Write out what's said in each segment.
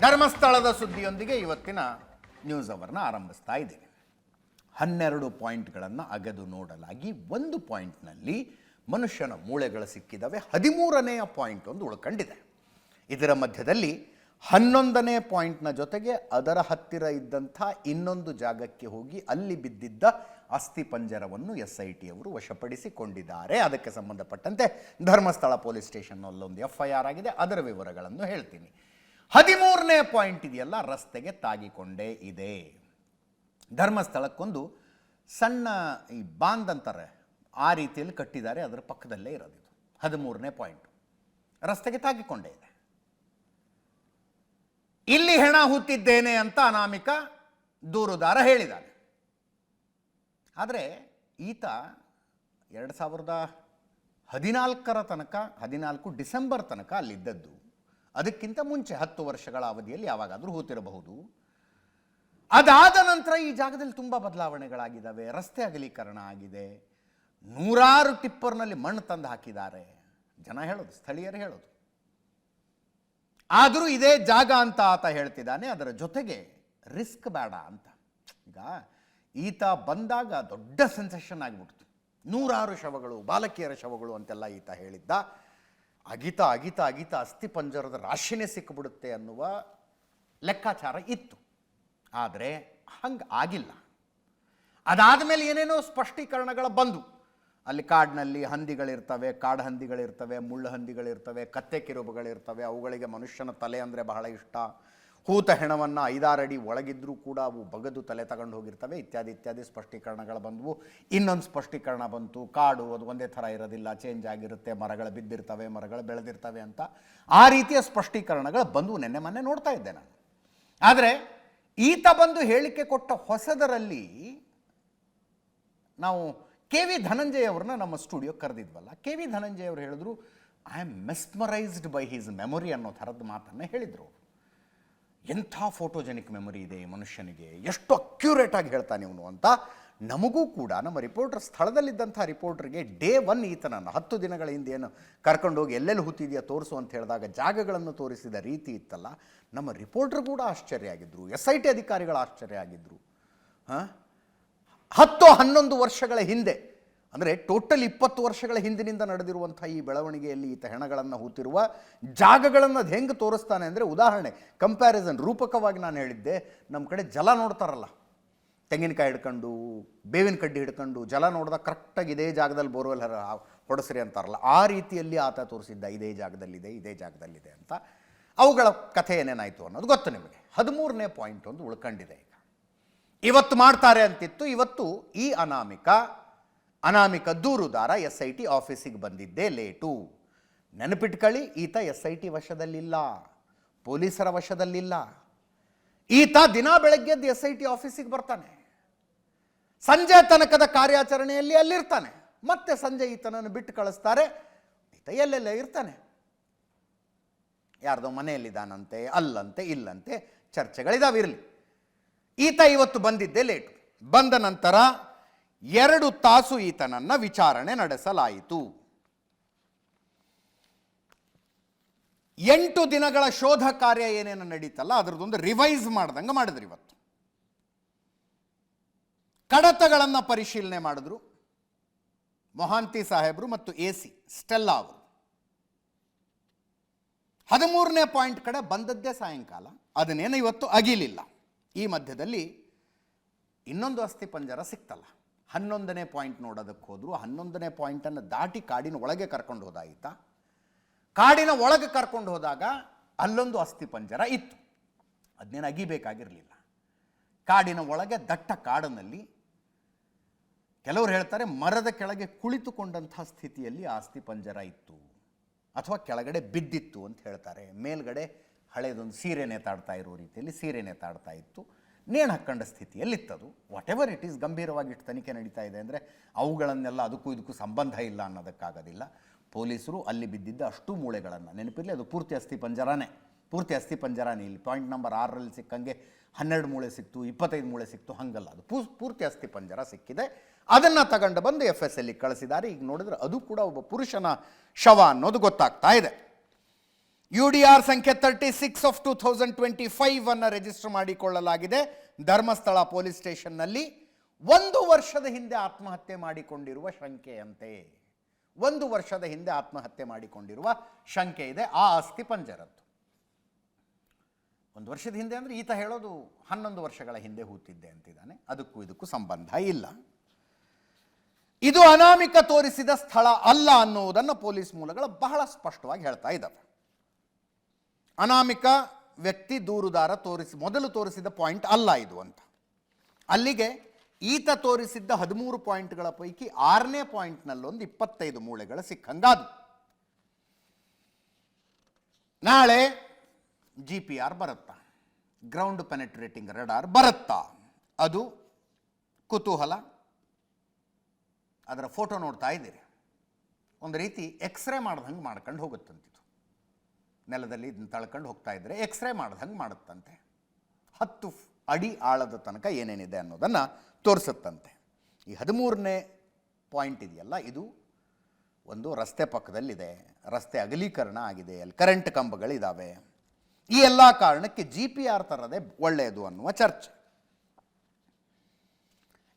ಧರ್ಮಸ್ಥಳದ ಸುದ್ದಿಯೊಂದಿಗೆ ಇವತ್ತಿನ ನ್ಯೂಸ್ ಅವರ್ನ ಆರಂಭಿಸ್ತಾ ಇದ್ದೇನೆ. 12 ಪಾಯಿಂಟ್ಗಳನ್ನು ಅಗೆದು ನೋಡಲಾಗಿ ಒಂದು ಪಾಯಿಂಟ್ನಲ್ಲಿ ಮನುಷ್ಯನ ಮೂಳೆಗಳು ಸಿಕ್ಕಿದವೆ. 13ನೇಯ ಪಾಯಿಂಟ್ ಒಂದು ಉಳ್ಕೊಂಡಿದೆ. ಇದರ ಮಧ್ಯದಲ್ಲಿ 11ನೇ ಪಾಯಿಂಟ್ನ ಜೊತೆಗೆ ಅದರ ಹತ್ತಿರ ಇದ್ದಂಥ ಇನ್ನೊಂದು ಜಾಗಕ್ಕೆ ಹೋಗಿ ಅಲ್ಲಿ ಬಿದ್ದಿದ್ದ ಅಸ್ಥಿಪಂಜರವನ್ನು SIT ಅವರು ವಶಪಡಿಸಿಕೊಂಡಿದ್ದಾರೆ. ಅದಕ್ಕೆ ಸಂಬಂಧಪಟ್ಟಂತೆ ಧರ್ಮಸ್ಥಳ ಪೊಲೀಸ್ ಸ್ಟೇಷನ್ನಲ್ಲೊಂದು FIR ಆಗಿದೆ. ಅದರ ವಿವರಗಳನ್ನು ಹೇಳ್ತೀನಿ. 13ನೇ ಪಾಯಿಂಟ್ ಇದೆಯಲ್ಲ, ರಸ್ತೆಗೆ ತಾಗಿಕೊಂಡೇ ಇದೆ. ಧರ್ಮಸ್ಥಳಕ್ಕೊಂದು ಸಣ್ಣ ಈ ಬಾಂದ್ ಅಂತಾರೆ, ಆ ರೀತಿಯಲ್ಲಿ ಕಟ್ಟಿದ್ದಾರೆ. ಅದರ ಪಕ್ಕದಲ್ಲೇ ಇರೋದು ಇದು 13ನೇ ಪಾಯಿಂಟ್. ರಸ್ತೆಗೆ ತಾಗಿಕೊಂಡೇ ಇದೆ. ಇಲ್ಲಿ ಹೆಣ ಹೂತಿದ್ದೇನೆ ಅಂತ ಅನಾಮಿಕ ದೂರುದಾರ ಹೇಳಿದ್ದಾನೆ. ಆದರೆ ಈತ 2014 ತನಕ 14 ಡಿಸೆಂಬರ್ ತನಕ ಅಲ್ಲಿದ್ದದ್ದು. ಅದಕ್ಕಿಂತ ಮುಂಚೆ 10 ವರ್ಷಗಳ ಅವಧಿಯಲ್ಲಿ ಯಾವಾಗಾದರೂ ಹೂತಿರಬಹುದು. ಅದಾದ ನಂತರ ಈ ಜಾಗದಲ್ಲಿ ತುಂಬ ಬದಲಾವಣೆಗಳಾಗಿದ್ದಾವೆ. ರಸ್ತೆ ಅಗಲೀಕರಣ ಆಗಿದೆ. 100 ಟಿಪ್ಪರ್ನಲ್ಲಿ ಮಣ್ಣು ತಂದು ಹಾಕಿದ್ದಾರೆ. ಜನ ಹೇಳೋದು, ಸ್ಥಳೀಯರು ಹೇಳೋದು. ಆದರೂ ಇದೇ ಜಾಗ ಅಂತ ಆತ ಹೇಳ್ತಿದ್ದಾನೆ. ಅದರ ಜೊತೆಗೆ ರಿಸ್ಕ್ ಬೇಡ ಅಂತ. ಈಗ ಈತ ಬಂದಾಗ ದೊಡ್ಡ ಸೆನ್ಸೇಷನ್ ಆಗಿಬಿಡ್ತು. 100 ಶವಗಳು, ಬಾಲಕಿಯರ ಶವಗಳು ಅಂತೆಲ್ಲ ಈತ ಹೇಳಿದ್ದ. ಅಗಿತಾ ಅಗಿತಾ ಅಗಿತಾ ಅಸ್ಥಿಪಂಜರದ ರಾಶಿನೇ ಸಿಕ್ಕಿಬಿಡುತ್ತೆ ಅನ್ನುವ ಲೆಕ್ಕಾಚಾರ ಇತ್ತು. ಆದರೆ ಹಂಗೆ ಆಗಿಲ್ಲ. ಅದಾದ ಮೇಲೆ ಏನೇನೋ ಸ್ಪಷ್ಟೀಕರಣಗಳು ಬಂದು, ಅಲ್ಲಿ ಕಾಡಿನಲ್ಲಿ ಹಂದಿಗಳಿರ್ತವೆ, ಕಾಡು ಹಂದಿಗಳಿರ್ತವೆ, ಮುಳ್ಳು ಹಂದಿಗಳಿರ್ತವೆ, ಕತ್ತೆ ಕಿರುಬುಗಳಿರ್ತವೆ. ಅವುಗಳಿಗೆ ಮನುಷ್ಯನ ತಲೆ ಅಂದರೆ ಬಹಳ ಇಷ್ಟ. ಹೂತ ಹೆಣವನ್ನು 5-6 ಅಡಿ ಒಳಗಿದ್ರೂ ಕೂಡ ಅವು ಬಗದು ತಲೆ ತಗೊಂಡು ಹೋಗಿರ್ತವೆ, ಇತ್ಯಾದಿ ಇತ್ಯಾದಿ ಸ್ಪಷ್ಟೀಕರಣಗಳು ಬಂದವು. ಇನ್ನೊಂದು ಸ್ಪಷ್ಟೀಕರಣ ಬಂತು, ಕಾಡು ಅದು ಒಂದೇ ಥರ ಇರೋದಿಲ್ಲ, ಚೇಂಜ್ ಆಗಿರುತ್ತೆ, ಮರಗಳು ಬಿದ್ದಿರ್ತವೆ, ಮರಗಳು ಬೆಳೆದಿರ್ತವೆ ಅಂತ. ಆ ರೀತಿಯ ಸ್ಪಷ್ಟೀಕರಣಗಳು ಬಂದವು. ನೆನ್ನೆ ಮೊನ್ನೆ ನೋಡ್ತಾ ಇದ್ದೆ ನಾನು. ಆದರೆ ಈತ ಬಂದು ಹೇಳಿಕೆ ಕೊಟ್ಟ ಹೊಸದರಲ್ಲಿ ನಾವು KV ಧನಂಜಯ ಅವ್ರನ್ನ ನಮ್ಮ ಸ್ಟುಡಿಯೋಕ್ಕೆ ಕರೆದಿದ್ವಲ್ಲ, KV ಧನಂಜಯ ಅವರು ಹೇಳಿದ್ರು, I am mesmerised by his memory ಅನ್ನೋ ಥರದ ಮಾತನ್ನು ಹೇಳಿದರು. ಎಂಥ ಫೋಟೋಜೆನಿಕ್ ಮೆಮೊರಿ ಇದೆ ಈ ಮನುಷ್ಯನಿಗೆ, ಎಷ್ಟು ಅಕ್ಯುರೇಟಾಗಿ ಹೇಳ್ತಾನೆ ಇವನು ಅಂತ. ನಮಗೂ ಕೂಡ ನಮ್ಮ ರಿಪೋರ್ಟರ್, ಸ್ಥಳದಲ್ಲಿದ್ದಂಥ ರಿಪೋರ್ಟರ್ಗೆ ಡೇ 1 ಈತನನ್ನು 10 ದಿನಗಳ ಹಿಂದೆ ಏನು ಕರ್ಕೊಂಡೋಗಿ ಎಲ್ಲೆಲ್ಲಿ ಹೂತಿದೆಯಾ ತೋರಿಸು ಅಂತ ಹೇಳಿದಾಗ ಜಾಗಗಳನ್ನು ತೋರಿಸಿದ ರೀತಿ ಇತ್ತಲ್ಲ, ನಮ್ಮ ರಿಪೋರ್ಟರ್ ಕೂಡ ಆಶ್ಚರ್ಯ ಆಗಿದ್ದರು, SIT ಅಧಿಕಾರಿಗಳು ಆಶ್ಚರ್ಯ ಆಗಿದ್ದರು. 10-11 ವರ್ಷಗಳ ಹಿಂದೆ, ಅಂದರೆ ಟೋಟಲ್ 20 ವರ್ಷಗಳ ಹಿಂದಿನಿಂದ ನಡೆದಿರುವಂಥ ಈ ಬೆಳವಣಿಗೆಯಲ್ಲಿ ಈತ ಹೆಣಗಳನ್ನು ಹೂತಿರುವ ಜಾಗಗಳನ್ನು ಅದು ಹೆಂಗೆ ತೋರಿಸ್ತಾನೆ ಅಂದರೆ, ಉದಾಹರಣೆ ಕಂಪ್ಯಾರಿಸನ್ ರೂಪಕವಾಗಿ ನಾನು ಹೇಳಿದ್ದೆ, ನಮ್ಮ ಕಡೆ ಜಲ ನೋಡ್ತಾರಲ್ಲ, ತೆಂಗಿನಕಾಯಿ ಹಿಡ್ಕೊಂಡು ಬೇವಿನ ಕಡ್ಡಿ ಹಿಡ್ಕೊಂಡು ಜಲ ನೋಡಿದಾಗ ಕರೆಕ್ಟಾಗಿ ಇದೇ ಜಾಗದಲ್ಲಿ ಬೋರ್ವೆಲ್ ಹೊಡೆಸ್ರಿ ಅಂತಾರಲ್ಲ, ಆ ರೀತಿಯಲ್ಲಿ ಆತ ತೋರಿಸಿದ್ದ, ಇದೇ ಜಾಗದಲ್ಲಿದೆ, ಇದೇ ಜಾಗದಲ್ಲಿದೆ ಅಂತ. ಅವುಗಳ ಕಥೆ ಏನೇನಾಯಿತು ಅನ್ನೋದು ಗೊತ್ತು ನಿಮಗೆ. 13ನೇ ಪಾಯಿಂಟ್ ಒಂದು ಉಳ್ಕೊಂಡಿದೆ. ಈಗ ಇವತ್ತು ಮಾಡ್ತಾರೆ ಅಂತಿತ್ತು. ಇವತ್ತು ಈ ಅನಾಮಿಕ ದೂರುದಾರ SIT ಆಫೀಸಿಗೆ ಬಂದಿದ್ದೇ ಲೇಟು. ನೆನಪಿಟ್ಕೊಳ್ಳಿ, ಈತ SIT ವಶದಲ್ಲಿಲ್ಲ, ಪೊಲೀಸರ ವಶದಲ್ಲಿಲ್ಲ. ಈತ ದಿನ ಬೆಳಗ್ಗೆದ್ದು SIT ಆಫೀಸಿಗೆ ಬರ್ತಾನೆ, ಸಂಜೆ ತನಕದ ಕಾರ್ಯಾಚರಣೆಯಲ್ಲಿ ಅಲ್ಲಿರ್ತಾನೆ. ಮತ್ತೆ ಸಂಜೆ ಈತನನ್ನು ಬಿಟ್ಟು ಕಳಿಸ್ತಾರೆ. ಈತ ಎಲ್ಲೆಲ್ಲ ಇರ್ತಾನೆ, ಯಾರ್ದೋ ಮನೆಯಲ್ಲಿದ್ದಾನಂತೆ, ಅಲ್ಲಂತೆ ಇಲ್ಲಂತೆ, ಚರ್ಚೆಗಳಿದಾವೆ. ಇರಲಿ, ಈತ ಇವತ್ತು ಬಂದಿದ್ದೇ ಲೇಟು. ಬಂದ ನಂತರ 2 ತಾಸು ಈತನನ್ನು ವಿಚಾರಣೆ ನಡೆಸಲಾಯಿತು. 8 ದಿನಗಳ ಶೋಧ ಕಾರ್ಯ ಏನೇನು ನಡೀತಲ್ಲ ಅದರದೊಂದು ರಿವೈಸ್ ಮಾಡ್ದಂಗೆ ಮಾಡಿದ್ರು. ಇವತ್ತು ಕಡತಗಳನ್ನು ಪರಿಶೀಲನೆ ಮಾಡಿದ್ರು ಮೊಹಾಂತಿ ಸಾಹೇಬರು ಮತ್ತು AC ಸ್ಟೆಲ್ಲಾ ಅವರು. 13ನೇ ಪಾಯಿಂಟ್ ಕಡೆ ಬಂದದ್ದೇ ಸಾಯಂಕಾಲ. ಅದನ್ನೇನು ಇವತ್ತು ಅಗಿಲಿಲ್ಲ. ಈ ಮಧ್ಯದಲ್ಲಿ ಇನ್ನೊಂದು ಅಸ್ಥಿಪಂಜರ ಸಿಕ್ತಲ್ಲ. 11ನೇ ಪಾಯಿಂಟ್ ನೋಡೋದಕ್ಕೆ ಹೋದ್ರು. 11ನೇ ಪಾಯಿಂಟನ್ನು ದಾಟಿ ಕಾಡಿನ ಒಳಗೆ ಕರ್ಕೊಂಡು ಹೋದ ಈತ. ಕಾಡಿನ ಒಳಗೆ ಕರ್ಕೊಂಡು ಹೋದಾಗ ಅಲ್ಲೊಂದು ಅಸ್ಥಿಪಂಜರ ಇತ್ತು. ಅದನ್ನೇನು ಅಗಿಬೇಕಾಗಿರಲಿಲ್ಲ. ಕಾಡಿನ ಒಳಗೆ ದಟ್ಟ ಕಾಡಿನಲ್ಲಿ ಕೆಲವರು ಹೇಳ್ತಾರೆ ಮರದ ಕೆಳಗೆ ಕುಳಿತುಕೊಂಡಂಥ ಸ್ಥಿತಿಯಲ್ಲಿ ಆ ಅಸ್ಥಿಪಂಜರ ಇತ್ತು, ಅಥವಾ ಕೆಳಗಡೆ ಬಿದ್ದಿತ್ತು ಅಂತ ಹೇಳ್ತಾರೆ. ಮೇಲ್ಗಡೆ ಹಳೇದೊಂದು ಸೀರೆ ನೇತಾಡ್ತಾ ಇರೋ ರೀತಿಯಲ್ಲಿ ಸೀರೆ ನೇತಾಡ್ತಾ ಇತ್ತು. ನೇಣು ಹಾಕ್ಕೊಂಡ ಸ್ಥಿತಿಯಲ್ಲಿತ್ತದು. ವಾಟ್ ಎವರ್ ಇಟ್ ಈಸ್, ಗಂಭೀರವಾಗಿ ಇಷ್ಟು ತನಿಖೆ ನಡೀತಾ ಇದೆ ಅಂದರೆ ಅವುಗಳನ್ನೆಲ್ಲ ಅದಕ್ಕೂ ಇದಕ್ಕೂ ಸಂಬಂಧ ಇಲ್ಲ ಅನ್ನೋದಕ್ಕಾಗೋದಿಲ್ಲ. ಪೊಲೀಸರು ಅಲ್ಲಿ ಬಿದ್ದಿದ್ದ ಅಷ್ಟು ಮೂಳೆಗಳನ್ನು, ನೆನಪಿರಲಿ ಅದು ಪೂರ್ತಿ ಅಸ್ಥಿಪಂಜರನೇ, ಇಲ್ಲಿ ಪಾಯಿಂಟ್ ನಂಬರ್ 6ರಲ್ಲಿ ಸಿಕ್ಕಂಗೆ 12 ಮೂಳೆ ಸಿಕ್ತು, 25 ಮೂಳೆ ಸಿಕ್ತು, ಹಂಗಲ್ಲ. ಅದು ಪೂರ್ತಿ ಅಸ್ಥಿಪಂಜರ ಸಿಕ್ಕಿದೆ. ಅದನ್ನು ತಗೊಂಡು ಬಂದು FSLಗೆ ಕಳಿಸಿದ್ದಾರೆ. ಈಗ ನೋಡಿದ್ರೆ ಅದು ಕೂಡ ಒಬ್ಬ ಪುರುಷನ ಶವ ಅನ್ನೋದು ಗೊತ್ತಾಗ್ತಾ ಇದೆ. UDR ಸಂಖ್ಯೆ 36 ಆಫ್ 2025 ಅನ್ನು ರಿಜಿಸ್ಟರ್ ಮಾಡಿಕೊಳ್ಳಲಾಗಿದೆ ಧರ್ಮಸ್ಥಳ ಪೊಲೀಸ್ ಸ್ಟೇಷನ್ನಲ್ಲಿ. 1 ವರ್ಷದ ಹಿಂದೆ ಆತ್ಮಹತ್ಯೆ ಮಾಡಿಕೊಂಡಿರುವ ಶಂಕೆಯಂತೆ, 1 ವರ್ಷದ ಹಿಂದೆ ಆತ್ಮಹತ್ಯೆ ಮಾಡಿಕೊಂಡಿರುವ ಶಂಕೆ ಇದೆ ಆ ಅಸ್ಥಿ ಪಂಜರದ್ದು. 1 ವರ್ಷದ ಹಿಂದೆ ಅಂದರೆ ಈತ ಹೇಳೋದು 11 ವರ್ಷಗಳ ಹಿಂದೆ ಹೂತಿದ್ದೆ ಅಂತಿದ್ದಾನೆ. ಅದಕ್ಕೂ ಇದಕ್ಕೂ ಸಂಬಂಧ ಇಲ್ಲ. ಇದು ಅನಾಮಿಕ ತೋರಿಸಿದ ಸ್ಥಳ ಅಲ್ಲ ಅನ್ನುವುದನ್ನು ಪೊಲೀಸ್ ಮೂಲಗಳು ಬಹಳ ಸ್ಪಷ್ಟವಾಗಿ ಹೇಳ್ತಾ ಇದ್ದಾವೆ. ಅನಾಮಿಕ ವ್ಯಕ್ತಿ ದೂರುದಾರ ಮೊದಲು ತೋರಿಸಿದ ಪಾಯಿಂಟ್ ಅಲ್ಲ ಇದು ಅಂತ. ಅಲ್ಲಿಗೆ ಈತ ತೋರಿಸಿದ್ದ 13 ಪಾಯಿಂಟ್ಗಳ ಪೈಕಿ 6ನೇ ಪಾಯಿಂಟ್ನಲ್ಲೊಂದು 25 ಮೂಳೆಗಳ ಸಿಕ್ಕಂಗಾದು. ನಾಳೆ GPR ಬರುತ್ತಾ, ಗ್ರೌಂಡ್ ಪೆನೆಟ್ರೇಟಿಂಗ್ ರಡಾರ್ ಬರುತ್ತಾ, ಅದು ಕುತೂಹಲ. ಅದರ ಫೋಟೋ ನೋಡ್ತಾ ಇದ್ದೀರಿ, ಒಂದು ರೀತಿ ಎಕ್ಸ್ರೇ ಮಾಡ್ದಂಗೆ ಮಾಡ್ಕೊಂಡು ಹೋಗುತ್ತಂತಿದು. ನೆಲದಲ್ಲಿ ಇದನ್ನು ತಳ್ಕೊಂಡು ಹೋಗ್ತಾ ಇದ್ದರೆ ಎಕ್ಸ್ರೇ ಮಾಡ್ದಂಗೆ ಮಾಡುತ್ತಂತೆ. 10 ಅಡಿ ಆಳದ ತನಕ ಏನೇನಿದೆ ಅನ್ನೋದನ್ನು ತೋರಿಸುತ್ತಂತೆ. ಈ 13ನೇ ಪಾಯಿಂಟ್ ಇದೆಯಲ್ಲ, ಇದು ಒಂದು ರಸ್ತೆ ಪಕ್ಕದಲ್ಲಿದೆ, ರಸ್ತೆ ಅಗಲೀಕರಣ ಆಗಿದೆ, ಅಲ್ಲಿ ಕರೆಂಟ್ ಕಂಬಗಳಿದ್ದಾವೆ. ಈ ಎಲ್ಲ ಕಾರಣಕ್ಕೆ GPR ತರದೇ ಒಳ್ಳೆಯದು ಅನ್ನುವ ಚರ್ಚೆ.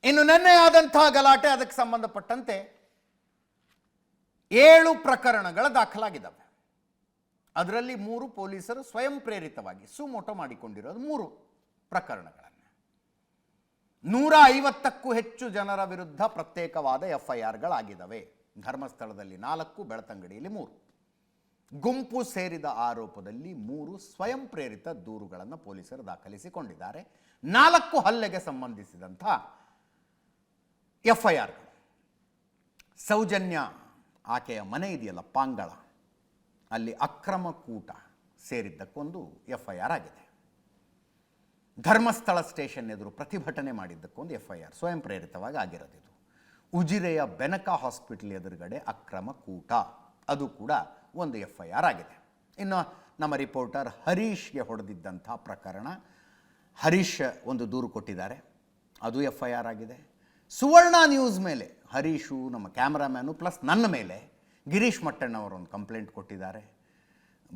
ಇನ್ನು ನಿನ್ನೆ ಆದಂತಹ ಗಲಾಟೆ, ಅದಕ್ಕೆ ಸಂಬಂಧಪಟ್ಟಂತೆ 7 ಪ್ರಕರಣಗಳ ದಾಖಲಾಗಿದ್ದಾವೆ. ಅದರಲ್ಲಿ 3 ಪೊಲೀಸರು ಸ್ವಯಂ ಪ್ರೇರಿತವಾಗಿ ಸುಮೋಟೋ ಮಾಡಿಕೊಂಡಿರೋದು 3 ಪ್ರಕರಣಗಳನ್ನು. 150ಕ್ಕೂ ಹೆಚ್ಚು ಜನರ ವಿರುದ್ಧ ಪ್ರತ್ಯೇಕವಾದ FIRಗಳಾಗಿದ್ದಾವೆ. ಧರ್ಮಸ್ಥಳದಲ್ಲಿ 4, ಬೆಳ್ತಂಗಡಿಯಲ್ಲಿ 3. ಗುಂಪು ಸೇರಿದ ಆರೋಪದಲ್ಲಿ 3 ಸ್ವಯಂ ಪ್ರೇರಿತ ದೂರುಗಳನ್ನು ಪೊಲೀಸರು ದಾಖಲಿಸಿಕೊಂಡಿದ್ದಾರೆ. 4 ಹಲ್ಲೆಗೆ ಸಂಬಂಧಿಸಿದಂಥ FIRಗಳು. ಸೌಜನ್ಯ ಆಕೆಯ ಮನೆ ಇದೆಯಲ್ಲ ಪಾಂಗಳ, ಅಲ್ಲಿ ಅಕ್ರಮ ಕೂಟ ಸೇರಿದ್ದಕ್ಕೊಂದು FIR ಆಗಿದೆ. ಧರ್ಮಸ್ಥಳ ಸ್ಟೇಷನ್ ಎದುರು ಪ್ರತಿಭಟನೆ ಮಾಡಿದ್ದಕ್ಕೊಂದು FIR ಸ್ವಯಂ ಪ್ರೇರಿತವಾಗಿ ಆಗಿರೋದಿದು. ಉಜಿರೆಯ ಬೆನಕ ಹಾಸ್ಪಿಟಲ್ ಎದುರುಗಡೆ ಅಕ್ರಮ ಕೂಟ, ಅದು ಕೂಡ ಒಂದು FIR ಆಗಿದೆ. ಇನ್ನು ನಮ್ಮ ರಿಪೋರ್ಟರ್ ಹರೀಶ್ಗೆ ಹೊಡೆದಿದ್ದಂಥ ಪ್ರಕರಣ, ಹರೀಶ್ ಒಂದು ದೂರು ಕೊಟ್ಟಿದ್ದಾರೆ, ಅದು FIR ಆಗಿದೆ. ಸುವರ್ಣ ನ್ಯೂಸ್ ಮೇಲೆ ಹರೀಶು, ನಮ್ಮ ಕ್ಯಾಮ್ರಾಮ್ಯಾನು ಪ್ಲಸ್ ನನ್ನ ಮೇಲೆ ಗಿರೀಶ್ ಮಟ್ಟಣ್ಣವರು ಒಂದು ಕಂಪ್ಲೇಂಟ್ ಕೊಟ್ಟಿದ್ದಾರೆ.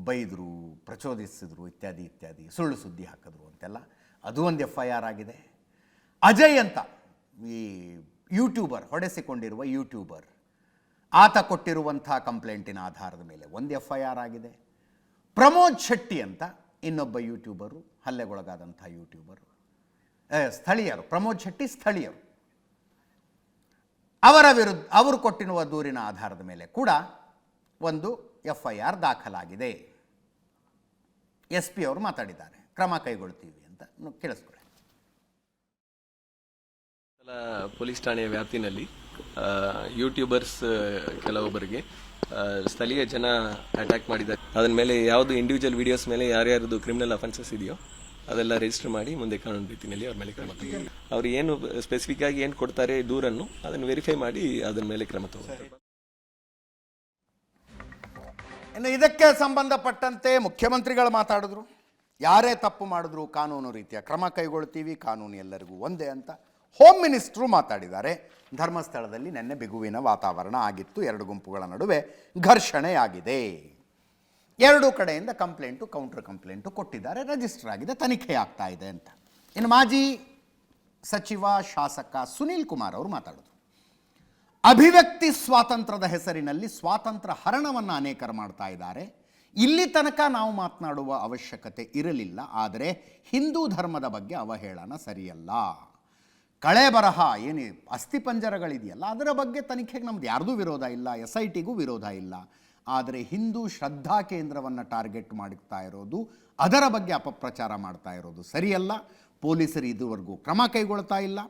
ಬೈದರು, ಪ್ರಚೋದಿಸಿದ್ರು, ಇತ್ಯಾದಿ ಇತ್ಯಾದಿ, ಸುಳ್ಳು ಸುದ್ದಿ ಹಾಕಿದ್ರು ಅಂತೆಲ್ಲ, ಅದು ಒಂದು FIR ಆಗಿದೆ. ಅಜಯ್ ಅಂತ ಈ ಯೂಟ್ಯೂಬರ್, ಹೊಡೆಸಿಕೊಂಡಿರುವ ಯೂಟ್ಯೂಬರ್, ಆತ ಕೊಟ್ಟಿರುವಂಥ ಕಂಪ್ಲೇಂಟಿನ ಆಧಾರದ ಮೇಲೆ ಒಂದು FIR ಆಗಿದೆ. ಪ್ರಮೋದ್ ಶೆಟ್ಟಿ ಅಂತ ಇನ್ನೊಬ್ಬ ಯೂಟ್ಯೂಬರು, ಹಲ್ಲೆಗೊಳಗಾದಂಥ ಯೂಟ್ಯೂಬರು, ಸ್ಥಳೀಯರು, ಪ್ರಮೋದ್ ಶೆಟ್ಟಿ ಸ್ಥಳೀಯರು, ಅವರ ವಿರುದ್ಧ ಅವರು ಕೊಟ್ಟಿರುವ ದೂರಿನ ಆಧಾರದ ಮೇಲೆ ಕೂಡ ಒಂದು FIR ದಾಖಲಾಗಿದೆ. SP ಅವರು ಮಾತಾಡಿದ್ದಾರೆ, ಕ್ರಮ ಕೈಗೊಳ್ತೀವಿ ಅಂತ ಕೇಳಿಸ್ಕೊಳ್ಳಿ. ಪೊಲೀಸ್ ಠಾಣೆಯ ವ್ಯಾಪ್ತಿನಲ್ಲಿ ಯೂಟ್ಯೂಬರ್ಸ್ ಕೆಲವೊಬ್ಬರಿಗೆ ಸ್ಥಳೀಯ ಜನ ಅಟ್ಯಾಕ್ ಮಾಡಿದ್ದಾರೆ. ಅದರ ಮೇಲೆ ಯಾವುದು ಇಂಡಿವಿಜುವಲ್ ವಿಡಿಯೋಸ್ ಮೇಲೆ ಯಾರ್ಯಾರದು ಕ್ರಿಮಿನಲ್ ಅಫೆನ್ಸಸ್ ಇದೆಯೋ ಅದೆಲ್ಲ ರಿಜಿಸ್ಟರ್ ಮಾಡಿ ಮುಂದೆ ಕಾನೂನು ರೀತಿಯಲ್ಲಿ ಅವ್ರ ಮೇಲೆ ಕ್ರಮ ತಗೊಳ್ಳಿ. ಅವ್ರು ಏನು ಸ್ಪೆಸಿಫಿಕ್ ಆಗಿ ಏನು ಕೊಡ್ತಾರೆ ದೂರನ್ನು ಅದನ್ನು ವೆರಿಫೈ ಮಾಡಿ ಅದರ ಮೇಲೆ ಕ್ರಮ ತಗೊಳ್ತಾರೆ. ಇನ್ನು ಇದಕ್ಕೆ ಸಂಬಂಧಪಟ್ಟಂತೆ ಮುಖ್ಯಮಂತ್ರಿಗಳು ಮಾತಾಡಿದ್ರು, ಯಾರೇ ತಪ್ಪು ಮಾಡಿದ್ರು ಕಾನೂನು ರೀತಿಯ ಕ್ರಮ ಕೈಗೊಳ್ತೀವಿ, ಕಾನೂನು ಎಲ್ಲರಿಗೂ ಒಂದೇ ಅಂತ. ಹೋಮ್ ಮಿನಿಸ್ಟ್ರು ಮಾತಾಡಿದ್ದಾರೆ. ಧರ್ಮಸ್ಥಳದಲ್ಲಿ ನಿನ್ನೆ ಬಿಗುವಿನ ವಾತಾವರಣ ಆಗಿತ್ತು, 2 ಗುಂಪುಗಳ ನಡುವೆ ಘರ್ಷಣೆಯಾಗಿದೆ. 2 ಕಡೆಯಿಂದ ಕಂಪ್ಲೇಂಟು, ಕೌಂಟರ್ ಕಂಪ್ಲೇಂಟು ಕೊಟ್ಟಿದ್ದಾರೆ, ರಿಜಿಸ್ಟರ್ ಆಗಿದೆ, ತನಿಖೆ ಆಗ್ತಾ ಇದೆ ಅಂತ. ಇನ್ನು ಮಾಜಿ ಸಚಿವ ಶಾಸಕ ಸುನೀಲ್ ಕುಮಾರ್ ಅವರು ಮಾತಾಡೋದು, ಅಭಿವ್ಯಕ್ತಿ ಸ್ವಾತಂತ್ರ್ಯದ ಹೆಸರಿನಲ್ಲಿ ಸ್ವಾತಂತ್ರ್ಯ ಹರಣವನ್ನು ಅನೇಕರು ಮಾಡ್ತಾ ಇದ್ದಾರೆ. ಇಲ್ಲಿ ತನಕ ನಾವು ಮಾತನಾಡುವ ಅವಶ್ಯಕತೆ ಇರಲಿಲ್ಲ, ಆದರೆ ಹಿಂದೂ ಧರ್ಮದ ಬಗ್ಗೆ ಅವಹೇಳನ ಸರಿಯಲ್ಲ. ಕಳೆ ಬರಹ ಏನು ಅಸ್ಥಿಪಂಜರಗಳಿದೆಯಲ್ಲ ಅದರ ಬಗ್ಗೆ ತನಿಖೆಗೆ ನಮ್ದು ಯಾರ್ದೂ ವಿರೋಧ ಇಲ್ಲ, SITಗೂ ವಿರೋಧ ಇಲ್ಲ. ಆದರೆ ಹಿಂದೂ ಶ್ರದ್ಧಾ ಕೇಂದ್ರವನ್ನು ಟಾರ್ಗೆಟ್ ಮಾಡ್ತಾ ಇರೋದು, ಅದರ ಬಗ್ಗೆ ಅಪಪ್ರಚಾರ ಮಾಡ್ತಾ ಇರೋದು ಸರಿಯಲ್ಲ. ಪೊಲೀಸರು ಇದುವರೆಗೂ ಕ್ರಮ ಕೈಗೊಳ್ತಾ ಇಲ್ಲ,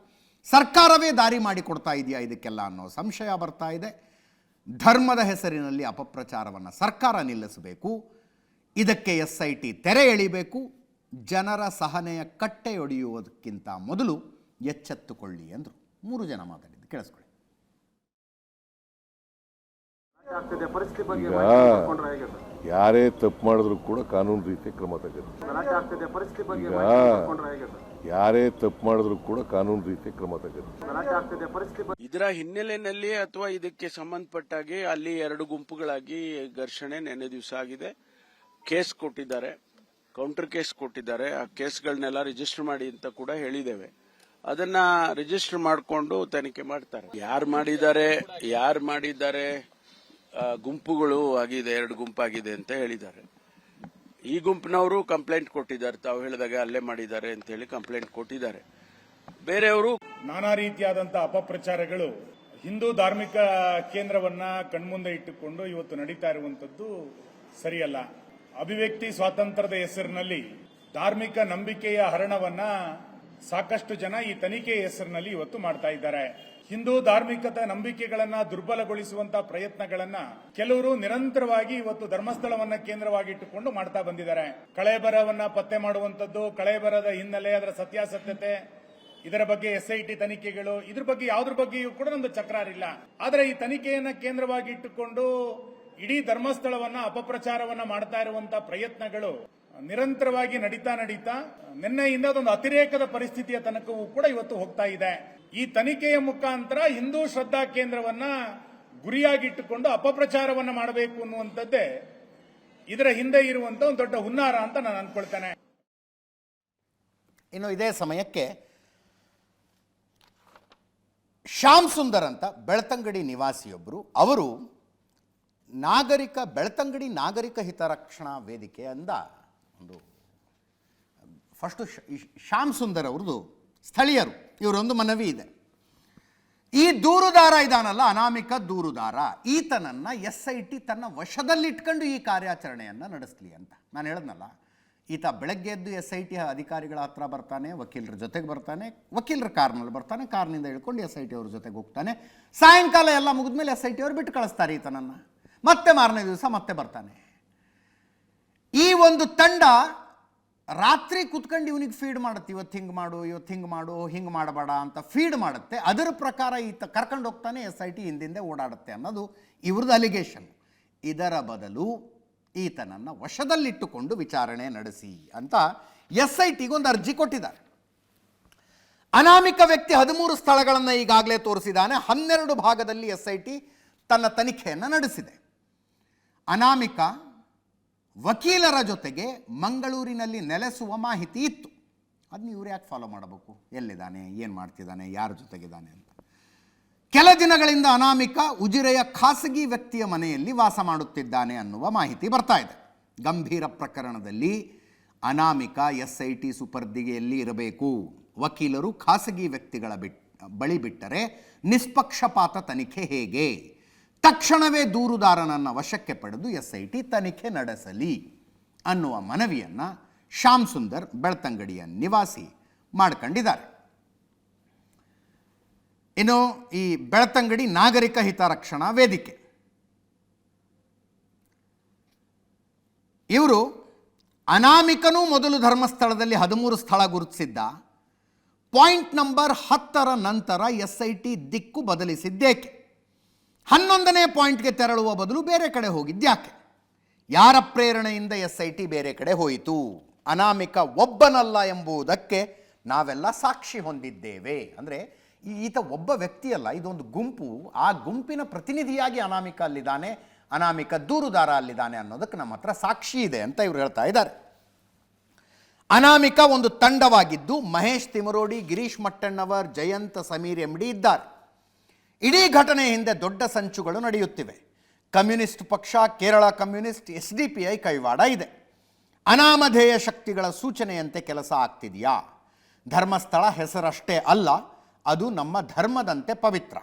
ಸರ್ಕಾರವೇ ದಾರಿ ಮಾಡಿಕೊಡ್ತಾ ಇದೆಯಾ ಇದಕ್ಕೆಲ್ಲ ಅನ್ನೋ ಸಂಶಯ ಬರ್ತಾ ಇದೆ. ಧರ್ಮದ ಹೆಸರಿನಲ್ಲಿ ಅಪಪ್ರಚಾರವನ್ನು ಸರ್ಕಾರ ನಿಲ್ಲಿಸಬೇಕು, ಇದಕ್ಕೆ SIT ತೆರೆ ಎಳಿಬೇಕು, ಜನರ ಸಹನೆಯ ಕಟ್ಟೆಯೊಡೆಯುವುದಕ್ಕಿಂತ ಮೊದಲು ಎಚ್ಚೆತ್ತುಕೊಳ್ಳಿ ಅಂದರು. 3 ಜನ ಮಾತಾಡಿದ್ದು ಕೇಳಿಸ್ಕೊಳ್ಳಿ. ಯಾರೇ ತಪ್ಪು ಮಾಡಿದ್ರು ಕೂಡ ಕಾನೂನು ರೀತಿ ಕ್ರಮ ತಗೋತೀವಿ. ಯಾರೇ ತಪ್ಪು ಮಾಡಿದ್ರು ಕೂಡ ಕಾನೂನು ರೀತಿ ಕ್ರಮ ತಗೋತೀವಿ. ಇದರ ಹಿನ್ನೆಲೆಯಲ್ಲಿ ಅಥವಾ ಇದಕ್ಕೆ ಸಂಬಂಧಪಟ್ಟಾಗೆ ಅಲ್ಲಿ 2 ಗುಂಪುಗಳಾಗಿ ಘರ್ಷಣೆ ನಿನ್ನೆ ದಿವಸ ಆಗಿದೆ. ಕೇಸ್ ಕೊಟ್ಟಿದ್ದಾರೆ, ಕೌಂಟರ್ ಕೇಸ್ ಕೊಟ್ಟಿದ್ದಾರೆ. ಆ ಕೇಸ್ಗಳನ್ನೆಲ್ಲ ರಿಜಿಸ್ಟರ್ ಮಾಡಿ ಅಂತ ಕೂಡ ಹೇಳಿದ್ದೇವೆ. ಅದನ್ನ ರಿಜಿಸ್ಟರ್ ಮಾಡಿಕೊಂಡು ತನಿಖೆ ಮಾಡ್ತಾರೆ. ಯಾರು ಮಾಡಿದ್ದಾರೆ ಗುಂಪುಗಳು ಆಗಿದೆ, 2 ಗುಂಪಾಗಿದೆ ಅಂತ ಹೇಳಿದ್ದಾರೆ. ಈ ಗುಂಪಿನವರು ಕಂಪ್ಲೇಂಟ್ ಕೊಟ್ಟಿದ್ದಾರೆ, ತಾವು ಹೇಳಿದಾಗ ಅಲ್ಲೇ ಮಾಡಿದ್ದಾರೆ ಅಂತ ಹೇಳಿ ಕಂಪ್ಲೇಂಟ್ ಕೊಟ್ಟಿದ್ದಾರೆ. ಬೇರೆಯವರು ನಾನಾ ರೀತಿಯಾದಂತಹ ಅಪಪ್ರಚಾರಗಳು ಹಿಂದೂ ಧಾರ್ಮಿಕ ಕೇಂದ್ರವನ್ನ ಕಣ್ಮುಂದೆ ಇಟ್ಟುಕೊಂಡು ಇವತ್ತು ನಡೀತಾ ಇರುವಂತದ್ದು ಸರಿಯಲ್ಲ. ಅಭಿವ್ಯಕ್ತಿ ಸ್ವಾತಂತ್ರ್ಯದ ಹೆಸರಿನಲ್ಲಿ ಧಾರ್ಮಿಕ ನಂಬಿಕೆಯ ಹರಣವನ್ನ ಸಾಕಷ್ಟು ಜನ ಈ ತನಿಖೆಯ ಹೆಸರಿನಲ್ಲಿ ಇವತ್ತು ಮಾಡ್ತಾ ಇದ್ದಾರೆ. ಹಿಂದೂ ಧಾರ್ಮಿಕತೆ ನಂಬಿಕೆಗಳನ್ನ ದುರ್ಬಲಗೊಳಿಸುವಂತಹ ಪ್ರಯತ್ನಗಳನ್ನ ಕೆಲವರು ನಿರಂತರವಾಗಿ ಇವತ್ತು ಧರ್ಮಸ್ಥಳವನ್ನ ಕೇಂದ್ರವಾಗಿ ಇಟ್ಟುಕೊಂಡು ಮಾಡ್ತಾ ಬಂದಿದ್ದಾರೆ. ಕಳೇಬರವನ್ನ ಪತ್ತೆ ಮಾಡುವಂತದ್ದು, ಕಳೇಬರದ ಹಿನ್ನೆಲೆ, ಅದರ ಸತ್ಯಾಸತ್ಯತೆ, ಇದರ ಬಗ್ಗೆ SIT ತನಿಖೆಗಳು, ಇದ್ರ ಬಗ್ಗೆ ಯಾವುದ್ರ ಬಗ್ಗೆಯೂ ಕೂಡ ನಮ್ದು ಚಕ್ರಾರಿಲ್ಲ. ಆದರೆ ಈ ತನಿಖೆಯನ್ನ ಕೇಂದ್ರವಾಗಿ ಇಟ್ಟುಕೊಂಡು ಇಡೀ ಧರ್ಮಸ್ಥಳವನ್ನ ಅಪಪ್ರಚಾರವನ್ನ ಮಾಡ್ತಾ ಇರುವಂತಹ ಪ್ರಯತ್ನಗಳು ನಿರಂತರವಾಗಿ ನಡೀತಾ ನಿನ್ನೆಯಿಂದ ಅದೊಂದು ಅತಿರೇಕದ ಪರಿಸ್ಥಿತಿಯ ತನಕವೂ ಕೂಡ ಇವತ್ತು ಹೋಗ್ತಾ ಇದೆ. ಈ ತನಿಖೆಯ ಮುಖಾಂತರ ಹಿಂದೂ ಶ್ರದ್ಧಾ ಕೇಂದ್ರವನ್ನ ಗುರಿಯಾಗಿಟ್ಟುಕೊಂಡು ಅಪಪ್ರಚಾರವನ್ನ ಮಾಡಬೇಕು ಅನ್ನುವಂಥದ್ದೇ ಇದರ ಹಿಂದೆ ಇರುವಂತ ಒಂದು ದೊಡ್ಡ ಹುನ್ನಾರ ಅಂತ ನಾನು ಅನ್ಕೊಳ್ತೇನೆ. ಇನ್ನು ಇದೇ ಸಮಯಕ್ಕೆ ಶ್ಯಾಮ್ ಸುಂದರ್ ಅಂತ ಬೆಳ್ತಂಗಡಿ ನಿವಾಸಿಯೊಬ್ಬರು, ಅವರು ಬೆಳ್ತಂಗಡಿ ನಾಗರಿಕ ಹಿತರಕ್ಷಣಾ ವೇದಿಕೆಯಿಂದ ಒಂದು ಫಸ್ಟು ಶ್ಯಾಮ್ ಸುಂದರ್ ಅವ್ರದ್ದು ಸ್ಥಳೀಯರು, ಇವರೊಂದು ಮನವಿ ಇದೆ. ಈ ದೂರುದಾರ ಇದಾನಲ್ಲ, ಅನಾಮಿಕ ದೂರುದಾರ, ಈತನನ್ನು SIT ತನ್ನ ವಶದಲ್ಲಿಟ್ಕೊಂಡು ಈ ಕಾರ್ಯಾಚರಣೆಯನ್ನು ನಡೆಸಲಿ ಅಂತ ನಾನು ಹೇಳಿದ್ನಲ್ಲ. ಈತ ಬೆಳಗ್ಗೆ ಎದ್ದು SIT ಅಧಿಕಾರಿಗಳ ಹತ್ರ ಬರ್ತಾನೆ, ವಕೀಲರ ಜೊತೆಗೆ ಬರ್ತಾನೆ, ವಕೀಲರ ಕಾರ್ನಲ್ಲಿ ಬರ್ತಾನೆ, ಕಾರ್ನಿಂದ ಇಳ್ಕೊಂಡು SIT ಅವ್ರ ಜೊತೆಗೆ ಹೋಗ್ತಾನೆ. ಸಾಯಂಕಾಲ ಎಲ್ಲ ಮುಗಿದ್ಮೇಲೆ SIT ಅವ್ರು ಬಿಟ್ಟು ಕಳಿಸ್ತಾರೆ ಈತನನ್ನು. ಮತ್ತೆ ಮಾರನೇ ದಿವಸ ಮತ್ತೆ ಬರ್ತಾನೆ. ಈ ಒಂದು ತಂಡ ರಾತ್ರಿ ಕುತ್ಕೊಂಡು ಇವನಿಗೆ ಫೀಡ್ ಮಾಡುತ್ತೆ, ಇವತ್ತು ಹಿಂಗೆ ಮಾಡು, ಇವತ್ತು ಹಿಂಗೆ ಮಾಡು, ಹಿಂಗೆ ಮಾಡಬೇಡ ಅಂತ ಫೀಡ್ ಮಾಡುತ್ತೆ. ಅದರ ಪ್ರಕಾರ ಈತ ಕರ್ಕೊಂಡು ಹೋಗ್ತಾನೆ, SIT ಹಿಂದಿಂದೆ ಓಡಾಡುತ್ತೆ ಅನ್ನೋದು ಇವ್ರದ್ದು ಅಲಿಗೇಷನ್. ಇದರ ಬದಲು ಈತನನ್ನು ವಶದಲ್ಲಿಟ್ಟುಕೊಂಡು ವಿಚಾರಣೆ ನಡೆಸಿ ಅಂತ SITಗೆ ಒಂದು ಅರ್ಜಿ ಕೊಟ್ಟಿದ್ದಾರೆ. ಅನಾಮಿಕ ವ್ಯಕ್ತಿ 13 ಸ್ಥಳಗಳನ್ನು ಈಗಾಗಲೇ ತೋರಿಸಿದ್ದಾನೆ. 12 ಭಾಗದಲ್ಲಿ SIT ತನ್ನ ತನಿಖೆಯನ್ನು ನಡೆಸಿದೆ. ಅನಾಮಿಕ ವಕೀಲರ ಜೊತೆಗೆ ಮಂಗಳೂರಿನಲ್ಲಿ ನೆಲೆಸುವ ಮಾಹಿತಿ ಇತ್ತು. ಅದನ್ನ ಇವ್ರು ಯಾಕೆ ಫಾಲೋ ಮಾಡಬೇಕು? ಎಲ್ಲಿದ್ದಾನೆ, ಏನು ಮಾಡ್ತಿದ್ದಾನೆ, ಯಾರ ಜೊತೆಗಿದ್ದಾನೆ ಅಂತ. ಕೆಲ ದಿನಗಳಿಂದ ಅನಾಮಿಕ ಉಜಿರೆಯ ಖಾಸಗಿ ವ್ಯಕ್ತಿಯ ಮನೆಯಲ್ಲಿ ವಾಸ ಮಾಡುತ್ತಿದ್ದಾನೆ ಅನ್ನುವ ಮಾಹಿತಿ ಬರ್ತಾ ಇದೆ. ಗಂಭೀರ ಪ್ರಕರಣದಲ್ಲಿ ಅನಾಮಿಕ SIT ಸುಪರ್ದಿಗೆಯಲ್ಲಿ ಇರಬೇಕು. ವಕೀಲರು ಖಾಸಗಿ ವ್ಯಕ್ತಿಗಳ ಬಳಿ ಬಿಟ್ಟರೆ ನಿಷ್ಪಕ್ಷಪಾತ ತನಿಖೆ ಹೇಗೆ? ತಕ್ಷಣವೇ ದೂರುದಾರನನ್ನು ವಶಕ್ಕೆ ಪಡೆದು SIT ತನಿಖೆ ನಡೆಸಲಿ ಅನ್ನುವ ಮನವಿಯನ್ನು ಶ್ಯಾಮ್ ಸುಂದರ್ ಬೆಳ್ತಂಗಡಿಯ ನಿವಾಸಿ ಮಾಡ್ಕೊಂಡಿದ್ದಾರೆ. ಇನ್ನು ಈ ಬೆಳ್ತಂಗಡಿ ನಾಗರಿಕ ಹಿತರಕ್ಷಣಾ ವೇದಿಕೆ ಇವರು ಅನಾಮಿಕನೂ ಮೊದಲು ಧರ್ಮಸ್ಥಳದಲ್ಲಿ 13 ಸ್ಥಳ ಗುರುತಿಸಿದ್ದ. ಪಾಯಿಂಟ್ ನಂಬರ್ 10ರ ನಂತರ SIT ದಿಕ್ಕು ಬದಲಿಸಿದ್ದೇಕೆ? 11ನೇ ಪಾಯಿಂಟ್ಗೆ ತೆರಳುವ ಬದಲು ಬೇರೆ ಕಡೆ ಹೋಗಿದ್ಯಾಕೆ? ಯಾರ ಪ್ರೇರಣೆಯಿಂದ SIT ಬೇರೆ ಕಡೆ ಹೋಯಿತು? ಅನಾಮಿಕ ಒಬ್ಬನಲ್ಲ ಎಂಬುದಕ್ಕೆ ನಾವೆಲ್ಲ ಸಾಕ್ಷಿ ಹೊಂದಿದ್ದೇವೆ. ಅಂದರೆ ಈತ ಒಬ್ಬ ವ್ಯಕ್ತಿಯಲ್ಲ, ಇದೊಂದು ಗುಂಪು. ಆ ಗುಂಪಿನ ಪ್ರತಿನಿಧಿಯಾಗಿ ಅನಾಮಿಕ ಅಲ್ಲಿದ್ದಾನೆ, ಅನಾಮಿಕ ದೂರುದಾರ ಅಲ್ಲಿದ್ದಾನೆ ಅನ್ನೋದಕ್ಕೆ ನಮ್ಮ ಹತ್ರ ಸಾಕ್ಷಿ ಇದೆ ಅಂತ ಇವರು ಹೇಳ್ತಾ ಇದ್ದಾರೆ. ಅನಾಮಿಕ ಒಂದು ತಂಡವಾಗಿದ್ದು ಮಹೇಶ್ ತಿಮರೋಡಿ, ಗಿರೀಶ್ ಮಟ್ಟಣ್ಣವರ್, ಜಯಂತ್ ಸಮೀರ್ MD ಇದ್ದಾರೆ. ಇಡೀ ಘಟನೆ ಹಿಂದೆ ದೊಡ್ಡ ಸಂಚುಗಳು ನಡೆಯುತ್ತಿವೆ. ಕಮ್ಯುನಿಸ್ಟ್ ಪಕ್ಷ, ಕೇರಳ ಕಮ್ಯುನಿಸ್ಟ್, SDPI ಕೈವಾಡ ಇದೆ. ಅನಾಮಧೇಯ ಶಕ್ತಿಗಳ ಸೂಚನೆಯಂತೆ ಕೆಲಸ ಆಗ್ತಿದೆಯಾ? ಧರ್ಮಸ್ಥಳ ಹೆಸರಷ್ಟೇ ಅಲ್ಲ, ಅದು ನಮ್ಮ ಧರ್ಮದಂತೆ ಪವಿತ್ರ.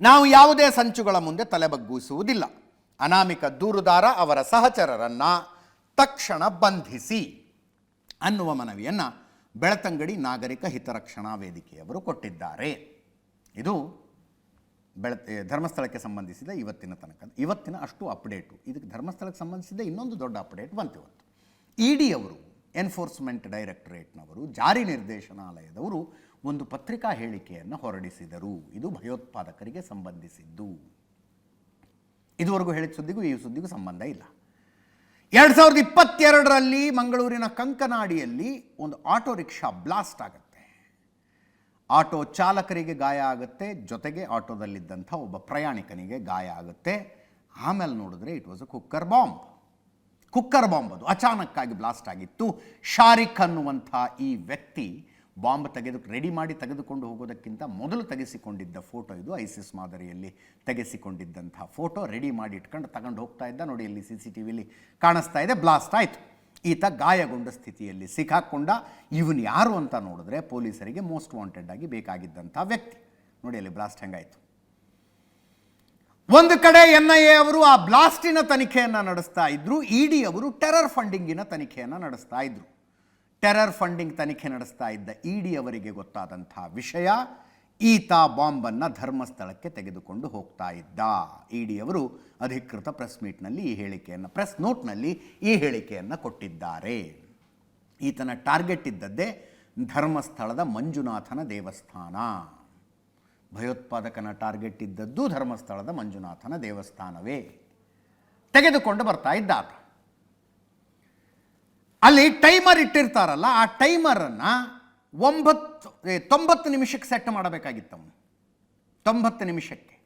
ನಾವು ಯಾವುದೇ ಸಂಚುಗಳ ಮುಂದೆ ತಲೆಬಗ್ಗಿಸುವುದಿಲ್ಲ. ಅನಾಮಿಕ ದೂರುದಾರ ಅವರ ಸಹಚರರನ್ನು ತಕ್ಷಣ ಬಂಧಿಸಿ ಅನ್ನುವ ಮನವಿಯನ್ನು ಬೆಳ್ತಂಗಡಿ ನಾಗರಿಕ ಹಿತರಕ್ಷಣಾ ವೇದಿಕೆಯವರು ಕೊಟ್ಟಿದ್ದಾರೆ. ಇದು ಧರ್ಮಸ್ಥಳಕ್ಕೆ ಸಂಬಂಧಿಸಿದ ಇವತ್ತಿನ ಅಷ್ಟು ಅಪ್ಡೇಟು. ಇದಕ್ಕೆ ಧರ್ಮಸ್ಥಳಕ್ಕೆ ಸಂಬಂಧಿಸಿದ ಇನ್ನೊಂದು ದೊಡ್ಡ ಅಪ್ಡೇಟ್ ಬಂತು ಇವತ್ತು. ED ಅವರು, ಎನ್ಫೋರ್ಸ್ಮೆಂಟ್ ಡೈರೆಕ್ಟರೇಟ್ನವರು, ಜಾರಿ ನಿರ್ದೇಶನಾಲಯದವರು ಒಂದು ಪತ್ರಿಕಾ ಹೇಳಿಕೆಯನ್ನು ಹೊರಡಿಸಿದರು. ಇದು ಭಯೋತ್ಪಾದಕರಿಗೆ ಸಂಬಂಧಿಸಿದ್ದು. ಇದುವರೆಗೂ ಹೇಳಿದ ಸುದ್ದಿಗೂ ಈ ಸುದ್ದಿಗೂ ಸಂಬಂಧ ಇಲ್ಲ. 2022ರಲ್ಲಿ ಮಂಗಳೂರಿನ ಕಂಕನಾಡಿಯಲ್ಲಿ ಒಂದು ಆಟೋ ರಿಕ್ಷಾ ಬ್ಲಾಸ್ಟ್ ಆಗುತ್ತೆ. ಆಟೋ ಚಾಲಕರಿಗೆ ಗಾಯ ಆಗುತ್ತೆ, ಜೊತೆಗೆ ಆಟೋದಲ್ಲಿದ್ದಂಥ ಒಬ್ಬ ಪ್ರಯಾಣಿಕನಿಗೆ ಗಾಯ ಆಗುತ್ತೆ. ಆಮೇಲೆ ನೋಡಿದ್ರೆ it was a cooker bomb. Cooker bomb ಅದು ಅಚಾನಕ್ಕಾಗಿ ಬ್ಲಾಸ್ಟ್ ಆಗಿತ್ತು. ಶಾರಿಕ್ ಅನ್ನುವಂಥ ಈ ವ್ಯಕ್ತಿ ಬಾಂಬ್ ರೆಡಿ ಮಾಡಿ ತೆಗೆದುಕೊಂಡು ಹೋಗೋದಕ್ಕಿಂತ ಮೊದಲು ತೆಗೆಸಿಕೊಂಡಿದ್ದ ಫೋಟೋ ಇದು. ಐಸಿಸ್ ಮಾದರಿಯಲ್ಲಿ ತೆಗೆಸಿಕೊಂಡಿದ್ದಂಥ ಫೋಟೋ ರೆಡಿ ಮಾಡಿ ಇಟ್ಕೊಂಡು ತಗೊಂಡು ಹೋಗ್ತಾ ಇದ್ದ. ನೋಡಿ, ಇಲ್ಲಿ CCTVಲಿ ಕಾಣಿಸ್ತಾ ಇದೆ. ಬ್ಲಾಸ್ಟ್ ಆಯಿತು. ಈತ ಗಾಯಗೊಂಡ ಸ್ಥಿತಿಯಲ್ಲಿ ಸಿಕ್ಕಾಕೊಂಡ. ಇವನು ಯಾರು ಅಂತ ನೋಡಿದ್ರೆ ಪೊಲೀಸರಿಗೆ ಮೋಸ್ಟ್ ವಾಂಟೆಡ್ ಆಗಿ ಬೇಕಾಗಿದ್ದಂಥ ವ್ಯಕ್ತಿ. ನೋಡಿ ಅಲ್ಲಿ ಬ್ಲಾಸ್ಟ್ ಹೆಂಗಾಯಿತು. ಒಂದು ಕಡೆ NIA ಅವರು ಆ ಬ್ಲಾಸ್ಟಿನ ತನಿಖೆಯನ್ನು ನಡೆಸ್ತಾ ಇದ್ರು, ED ಅವರು ಟೆರರ್ ಫಂಡಿಂಗಿನ ತನಿಖೆಯನ್ನು ನಡೆಸ್ತಾ ಇದ್ರು. ಟೆರರ್ ಫಂಡಿಂಗ್ ತನಿಖೆ ನಡೆಸ್ತಾ ಇದ್ದ ED ಅವರಿಗೆ ಗೊತ್ತಾದಂಥ ವಿಷಯ, ಈತ ಬಾಂಬನ್ನು ಧರ್ಮಸ್ಥಳಕ್ಕೆ ತೆಗೆದುಕೊಂಡು ಹೋಗ್ತಾ ಇದ್ದ. ED ಅವರು ಅಧಿಕೃತ ಪ್ರೆಸ್ ಮೀಟ್ನಲ್ಲಿ ಈ ಹೇಳಿಕೆಯನ್ನು, ಪ್ರೆಸ್ ನೋಟ್ನಲ್ಲಿ ಈ ಹೇಳಿಕೆಯನ್ನು ಕೊಟ್ಟಿದ್ದಾರೆ. ಈತನ ಟಾರ್ಗೆಟ್ ಇದ್ದದ್ದೇ ಧರ್ಮಸ್ಥಳದ ಮಂಜುನಾಥನ ದೇವಸ್ಥಾನ. ಭಯೋತ್ಪಾದಕನ ಟಾರ್ಗೆಟ್ ಇದ್ದದ್ದು ಧರ್ಮಸ್ಥಳದ ಮಂಜುನಾಥನ ದೇವಸ್ಥಾನವೇ. ತೆಗೆದುಕೊಂಡು ಬರ್ತಾ ಇದ್ದ ಆತ. ಅಲ್ಲಿ ಟೈಮರ್ ಇಟ್ಟಿರ್ತಾರಲ್ಲ, ಆ ಟೈಮರನ್ನು 90 ನಿಮಿಷಕ್ಕೆ ಸೆಟ್ ಮಾಡಬೇಕಾಗಿತ್ತವನು. 90 ನಿಮಿಷಕ್ಕೆ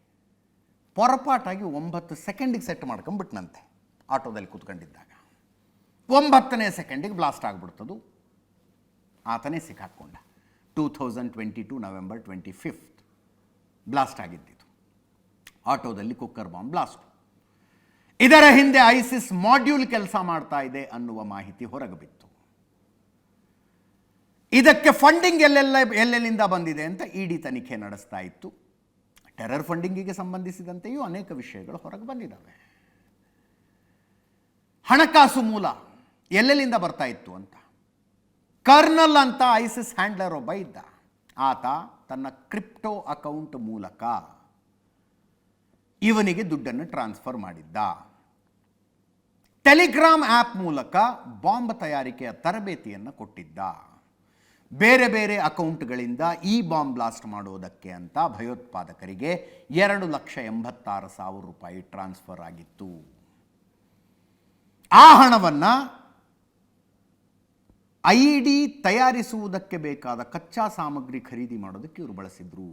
ಪೊರಪಾಟಾಗಿ 9 ಸೆಕೆಂಡಿಗೆ ಸೆಟ್ ಮಾಡ್ಕೊಂಡ್ಬಿಟ್ನಂತೆ. ಆಟೋದಲ್ಲಿ ಕೂತ್ಕೊಂಡಿದ್ದಾಗ 9ನೇ ಸೆಕೆಂಡಿಗೆ ಬ್ಲಾಸ್ಟ್ ಆಗಿಬಿಡ್ತದು. ಆತನೇ ಸಿಕ್ಕಾಕ್ಕೊಂಡ. 2022 ನವೆಂಬರ್ 25 ಬ್ಲಾಸ್ಟ್ ಆಗಿದ್ದಿದ್ದು. ಆಟೋದಲ್ಲಿ ಕುಕ್ಕರ್ ಬಾಂಬ್ ಬ್ಲಾಸ್ಟ್. ಇದರ ಹಿಂದೆ ಐಸಿಸ್ ಮಾಡ್ಯೂಲ್ ಕೆಲಸ ಮಾಡ್ತಾ ಇದೆ ಅನ್ನುವ ಮಾಹಿತಿ ಹೊರಗೆ ಬಿತ್ತು. ಇದಕ್ಕೆ ಫಂಡಿಂಗ್ ಎಲ್ಲೆಲ್ಲಿಂದ ಬಂದಿದೆ ಅಂತ ED ತನಿಖೆ ನಡೆಸ್ತಾ ಇತ್ತು. ಟೆರರ್ ಫಂಡಿಂಗಿಗೆ ಸಂಬಂಧಿಸಿದಂತೆಯೂ ಅನೇಕ ವಿಷಯಗಳು ಹೊರಗೆ ಬಂದಿದ್ದಾವೆ. ಹಣಕಾಸು ಮೂಲ ಎಲ್ಲೆಲ್ಲಿಂದ ಬರ್ತಾ ಇತ್ತು ಅಂತ. ಕರ್ನಲ್ ಅಂತ ಐಸಿಸ್ ಹ್ಯಾಂಡ್ಲರ್ ಒಬ್ಬ ಇದ್ದ. ಆತ ತನ್ನ ಕ್ರಿಪ್ಟೋ ಅಕೌಂಟ್ ಮೂಲಕ ಇವನಿಗೆ ದುಡ್ಡನ್ನು ಟ್ರಾನ್ಸ್ಫರ್ ಮಾಡಿದ್ದ. ಟೆಲಿಗ್ರಾಮ್ ಆ್ಯಪ್ ಮೂಲಕ ಬಾಂಬ್ ತಯಾರಿಕೆಯ ತರಬೇತಿಯನ್ನು ಕೊಟ್ಟಿದ್ದ. ಬೇರೆ ಬೇರೆ ಅಕೌಂಟ್ಗಳಿಂದ ಈ ಬಾಂಬ್ ಬ್ಲಾಸ್ಟ್ ಮಾಡೋದಕ್ಕೆ ಅಂತ ಭಯೋತ್ಪಾದಕರಿಗೆ 2,86,000 ರೂಪಾಯಿ ಟ್ರಾನ್ಸ್ಫರ್ ಆಗಿತ್ತು. ಆ ಹಣವನ್ನು IED ತಯಾರಿಸುವುದಕ್ಕೆ ಬೇಕಾದ ಕಚ್ಚಾ ಸಾಮಗ್ರಿ ಖರೀದಿ ಮಾಡೋದಕ್ಕೆ ಇವರು ಬಳಸಿದ್ರು.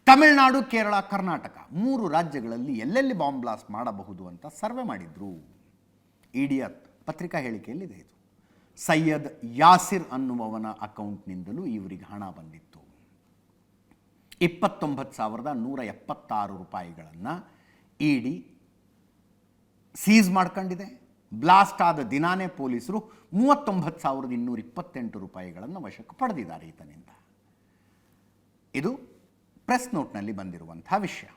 ತಮಿಳುನಾಡು, ಕೇರಳ, ಕರ್ನಾಟಕ 3 ರಾಜ್ಯಗಳಲ್ಲಿ ಎಲ್ಲೆಲ್ಲಿ ಬಾಂಬ್ ಬ್ಲಾಸ್ಟ್ ಮಾಡಬಹುದು ಅಂತ ಸರ್ವೆ ಮಾಡಿದ್ರು. ED ಪತ್ರಿಕಾ ಹೇಳಿಕೆಯಲ್ಲಿದೆ ಇದು. ಸೈಯದ್ ಯಾಸಿರ್ ಅನ್ನುವವನ ಅಕೌಂಟ್ನಿಂದಲೂ ಇವರಿಗೆ ಹಣ ಬಂದಿತ್ತು. 29,176 ರೂಪಾಯಿಗಳನ್ನು ED ಸೀಸ್ ಮಾಡ್ಕೊಂಡಿದೆ. ಬ್ಲಾಸ್ಟ್ ಆದ ದಿನಾನೇ ಪೊಲೀಸರು 39,228 ರೂಪಾಯಿಗಳನ್ನು ವಶಕ್ಕೆ ಪಡೆದಿದ್ದಾರೆ ಈತನಿಂದ. ಇದು ಪ್ರೆಸ್ ನೋಟ್ನಲ್ಲಿ ಬಂದಿರುವಂಥ ವಿಷಯ.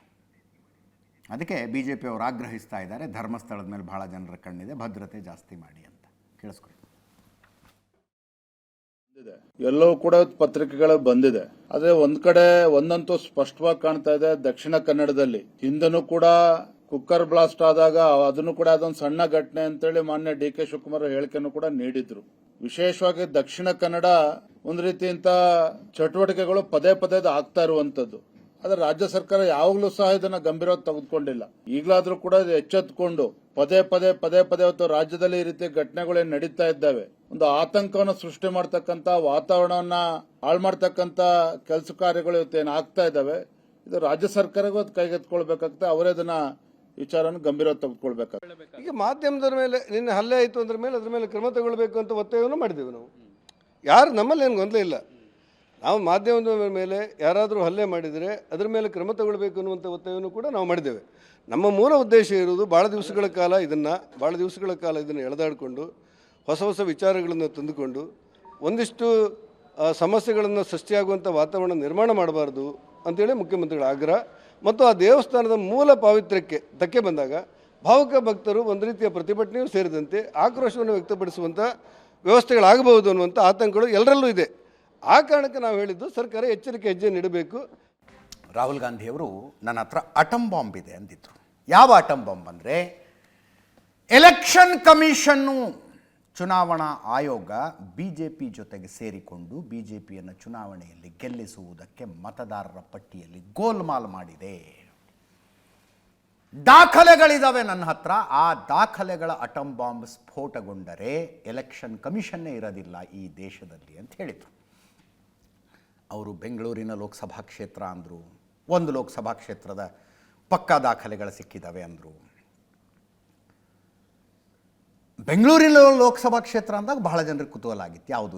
ಅದಕ್ಕೆ BJP ಅವರು ಆಗ್ರಹಿಸ್ತಾ ಇದ್ದಾರೆ, ಧರ್ಮಸ್ಥಳದ ಮೇಲೆ ಬಹಳ ಜನರ ಕಣ್ಣಿದೆ, ಭದ್ರತೆ ಜಾಸ್ತಿ ಮಾಡಿ ಅಂತ. ಕೇಳಿಸ್ಕೊಳ್ಳಿ. ಎಲ್ಲವೂ ಕೂಡ ಪತ್ರಿಕೆಗಳು ಬಂದಿದೆ. ಆದ್ರೆ ಒಂದ್ ಕಡೆ ಒಂದಂತೂ ಸ್ಪಷ್ಟವಾಗಿ ಕಾಣ್ತಾ ಇದೆ. ದಕ್ಷಿಣ ಕನ್ನಡದಲ್ಲಿ ಹಿಂದನೂ ಕೂಡ ಕುಕ್ಕರ್ ಬ್ಲಾಸ್ಟ್ ಆದಾಗ ಅದನ್ನು ಕೂಡ ಅದೊಂದು ಸಣ್ಣ ಘಟನೆ ಅಂತೇಳಿ ಮಾನ್ಯ DK ಶಿವಕುಮಾರ್ ಹೇಳಿಕೆಯನ್ನು ಕೂಡ ನೀಡಿದ್ರು. ವಿಶೇಷವಾಗಿ ದಕ್ಷಿಣ ಕನ್ನಡ ಒಂದ್ ರೀತಿಯಿಂದ ಚಟುವಟಿಕೆಗಳು ಪದೇ ಪದೇ ಆಗ್ತಾ ಇರುವಂತದ್ದು. ಆದ್ರೆ ರಾಜ್ಯ ಸರ್ಕಾರ ಯಾವಾಗಲೂ ಸಹ ಇದನ್ನ ಗಂಭೀರವಾಗಿ ತೆಗೆದುಕೊಂಡಿಲ್ಲ. ಈಗಲಾದ್ರೂ ಕೂಡ ಇದು ಎಚ್ಚೆತ್ತುಕೊಂಡು ಪದೇ ಪದೇ ಇವತ್ತು ರಾಜ್ಯದಲ್ಲಿ ಈ ರೀತಿ ಘಟನೆಗಳೇನು ನಡೀತಾ ಇದ್ದಾವೆ, ಒಂದು ಆತಂಕವನ್ನು ಸೃಷ್ಟಿ ಮಾಡ್ತಕ್ಕಂತ, ವಾತಾವರಣವನ್ನ ಹಾಳು ಮಾಡ್ತಕ್ಕಂತ ಕೆಲಸ ಕಾರ್ಯಗಳು ಇವತ್ತೇನು ಆಗ್ತಾ ಇದ್ದಾವೆ, ಇದು ರಾಜ್ಯ ಸರ್ಕಾರಕ್ಕೂ ಅದು ಕೈಗೆತ್ಕೊಳ್ಬೇಕಾಗ್ತದೆ. ಅವರೇ ಅದನ್ನ ವಿಚಾರವನ್ನು ಗಂಭೀರವಾಗಿ ತೆಗೆದುಕೊಳ್ಬೇಕಾಗ್ತದೆ. ಈಗ ಮಾಧ್ಯಮದ ಮೇಲೆ ನಿನ್ನೆ ಹಲ್ಲೆ ಆಯಿತು ಅದ್ರ ಮೇಲೆ ಕ್ರಮ ತಗೊಳ್ಬೇಕು ಅಂತ ಒತ್ತಾಯವನ್ನು ಮಾಡಿದ್ದೇವೆ ನಾವು. ಯಾರು ನಮ್ಮಲ್ಲಿ ಏನು ಗೊಂದಲ ಇಲ್ಲ. ನಾವು ಮಾಧ್ಯಮದ ಮೇಲೆ ಯಾರಾದರೂ ಹಲ್ಲೆ ಮಾಡಿದರೆ ಅದರ ಮೇಲೆ ಕ್ರಮ ತಗೊಳ್ಬೇಕು ಅನ್ನುವಂಥ ಒತ್ತಾಯವನ್ನು ಕೂಡ ನಾವು ಮಾಡಿದ್ದೇವೆ. ನಮ್ಮ ಮೂಲ ಉದ್ದೇಶ ಇರುವುದು ಭಾಳ ದಿವಸಗಳ ಕಾಲ ಇದನ್ನು ಎಳೆದಾಡಿಕೊಂಡು ಹೊಸ ವಿಚಾರಗಳನ್ನು ತಂದುಕೊಂಡು ಒಂದಿಷ್ಟು ಸಮಸ್ಯೆಗಳನ್ನು ಸೃಷ್ಟಿಯಾಗುವಂಥ ವಾತಾವರಣ ನಿರ್ಮಾಣ ಮಾಡಬಾರ್ದು ಅಂತೇಳಿ ಮುಖ್ಯಮಂತ್ರಿಗಳ ಆಗ್ರಹ. ಮತ್ತು ಆ ದೇವಸ್ಥಾನದ ಮೂಲ ಪಾವಿತ್ರ್ಯಕ್ಕೆ ಧಕ್ಕೆ ಬಂದಾಗ ಭಾವುಕ ಭಕ್ತರು ಒಂದು ರೀತಿಯ ಪ್ರತಿಭಟನೆಯೂ ಸೇರಿದಂತೆ ಆಕ್ರೋಶವನ್ನು ವ್ಯಕ್ತಪಡಿಸುವಂಥ ವ್ಯವಸ್ಥೆಗಳಾಗಬಹುದು ಅನ್ನುವಂಥ ಆತಂಕಗಳು ಎಲ್ಲರಲ್ಲೂ ಇದೆ. ಆ ಕಾರಣಕ್ಕೆ ನಾವು ಹೇಳಿದ್ದು ಸರ್ಕಾರ ಎಚ್ಚರಿಕೆ ಹೆಜ್ಜೆ ನೀಡಬೇಕು. ರಾಹುಲ್ ಗಾಂಧಿಯವರು ನನ್ನ ಹತ್ರ ಅಟಮ್ ಬಾಂಬ್ ಇದೆ ಅಂದಿದ್ರು. ಯಾವ ಅಟಮ್ ಬಾಂಬ್ ಅಂದರೆ, ಎಲೆಕ್ಷನ್ ಕಮಿಷನ್ನು, ಚುನಾವಣಾ ಆಯೋಗ BJP ಜೊತೆಗೆ ಸೇರಿಕೊಂಡು BJPಯನ್ನು ಚುನಾವಣೆಯಲ್ಲಿ ಗೆಲ್ಲಿಸುವುದಕ್ಕೆ ಮತದಾರರ ಪಟ್ಟಿಯಲ್ಲಿ ಗೋಲ್ಮಾಲ್ ಮಾಡಿದೆ. ದಾಖಲೆಗಳಿದಾವೆ ನನ್ನ ಹತ್ರ. ಆ ದಾಖಲೆಗಳ ಅಟಮ್ ಬಾಂಬ್ ಸ್ಫೋಟಗೊಂಡರೆ ಎಲೆಕ್ಷನ್ ಕಮಿಷನ್ನೇ ಇರೋದಿಲ್ಲ ಈ ದೇಶದಲ್ಲಿ ಅಂತ ಹೇಳಿದರು. ಅವರು ಬೆಂಗಳೂರಿನ ಲೋಕಸಭಾ ಕ್ಷೇತ್ರ ಅಂದರು. ಒಂದು ಲೋಕಸಭಾ ಕ್ಷೇತ್ರದ ಪಕ್ಕಾ ದಾಖಲೆಗಳು ಸಿಕ್ಕಿದ್ದಾವೆ ಅಂದರು. ಬೆಂಗಳೂರಿನ ಲೋಕಸಭಾ ಕ್ಷೇತ್ರ ಅಂದಾಗ ಬಹಳ ಜನರಿಗೆ ಕುತೂಹಲ ಆಗಿತ್ತು, ಯಾವುದು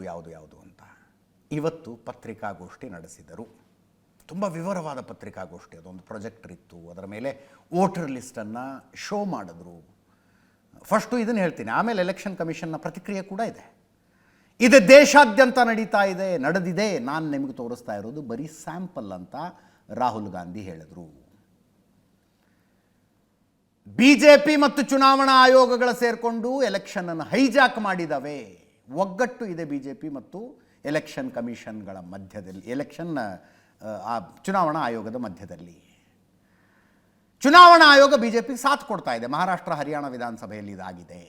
ಅಂತ. ಇವತ್ತು ಪತ್ರಿಕಾಗೋಷ್ಠಿ ನಡೆಸಿದರು. ತುಂಬ ವಿವರವಾದ ಪತ್ರಿಕಾಗೋಷ್ಠಿ, ಅದೊಂದು ಪ್ರೊಜೆಕ್ಟರ್ ಇತ್ತು, ಅದರ ಮೇಲೆ ವೋಟರ್ ಲಿಸ್ಟನ್ನು ಶೋ ಮಾಡಿದ್ರು. ಫಸ್ಟು ಇದನ್ನು ಹೇಳ್ತೀನಿ, ಆಮೇಲೆ ಎಲೆಕ್ಷನ್ ಕಮಿಷನ್ನ ಪ್ರತಿಕ್ರಿಯೆ ಕೂಡ ಇದೆ. ಇದು ದೇಶಾದ್ಯಂತ ನಡೆದಿದೆ, ನಾನು ನಿಮಗೆ ತೋರಿಸ್ತಾ ಇರೋದು ಬರೀ ಸ್ಯಾಂಪಲ್ ಅಂತ ರಾಹುಲ್ ಗಾಂಧಿ ಹೇಳಿದರು. ಬಿಜೆಪಿ ಮತ್ತು ಚುನಾವಣಾ ಆಯೋಗಗಳ ಸೇರಿಕೊಂಡು ಎಲೆಕ್ಷನನ್ನು ಹೈಜಾಕ್ ಮಾಡಿದವೆ. ಒಗ್ಗಟ್ಟು ಇದೆ ಬಿಜೆಪಿ ಮತ್ತು ಎಲೆಕ್ಷನ್ ಕಮಿಷನ್ಗಳ ಮಧ್ಯದಲ್ಲಿ, ಚುನಾವಣಾ ಆಯೋಗದ ಮಧ್ಯದಲ್ಲಿ. ಚುನಾವಣಾ ಆಯೋಗ ಬಿಜೆಪಿಗೆ ಸಾಥ್ ಕೊಡ್ತಾ ಇದೆ. ಮಹಾರಾಷ್ಟ್ರ, ಹರಿಯಾಣ ವಿಧಾನಸಭೆಯಲ್ಲಿ ಇದಾಗಿದೆ.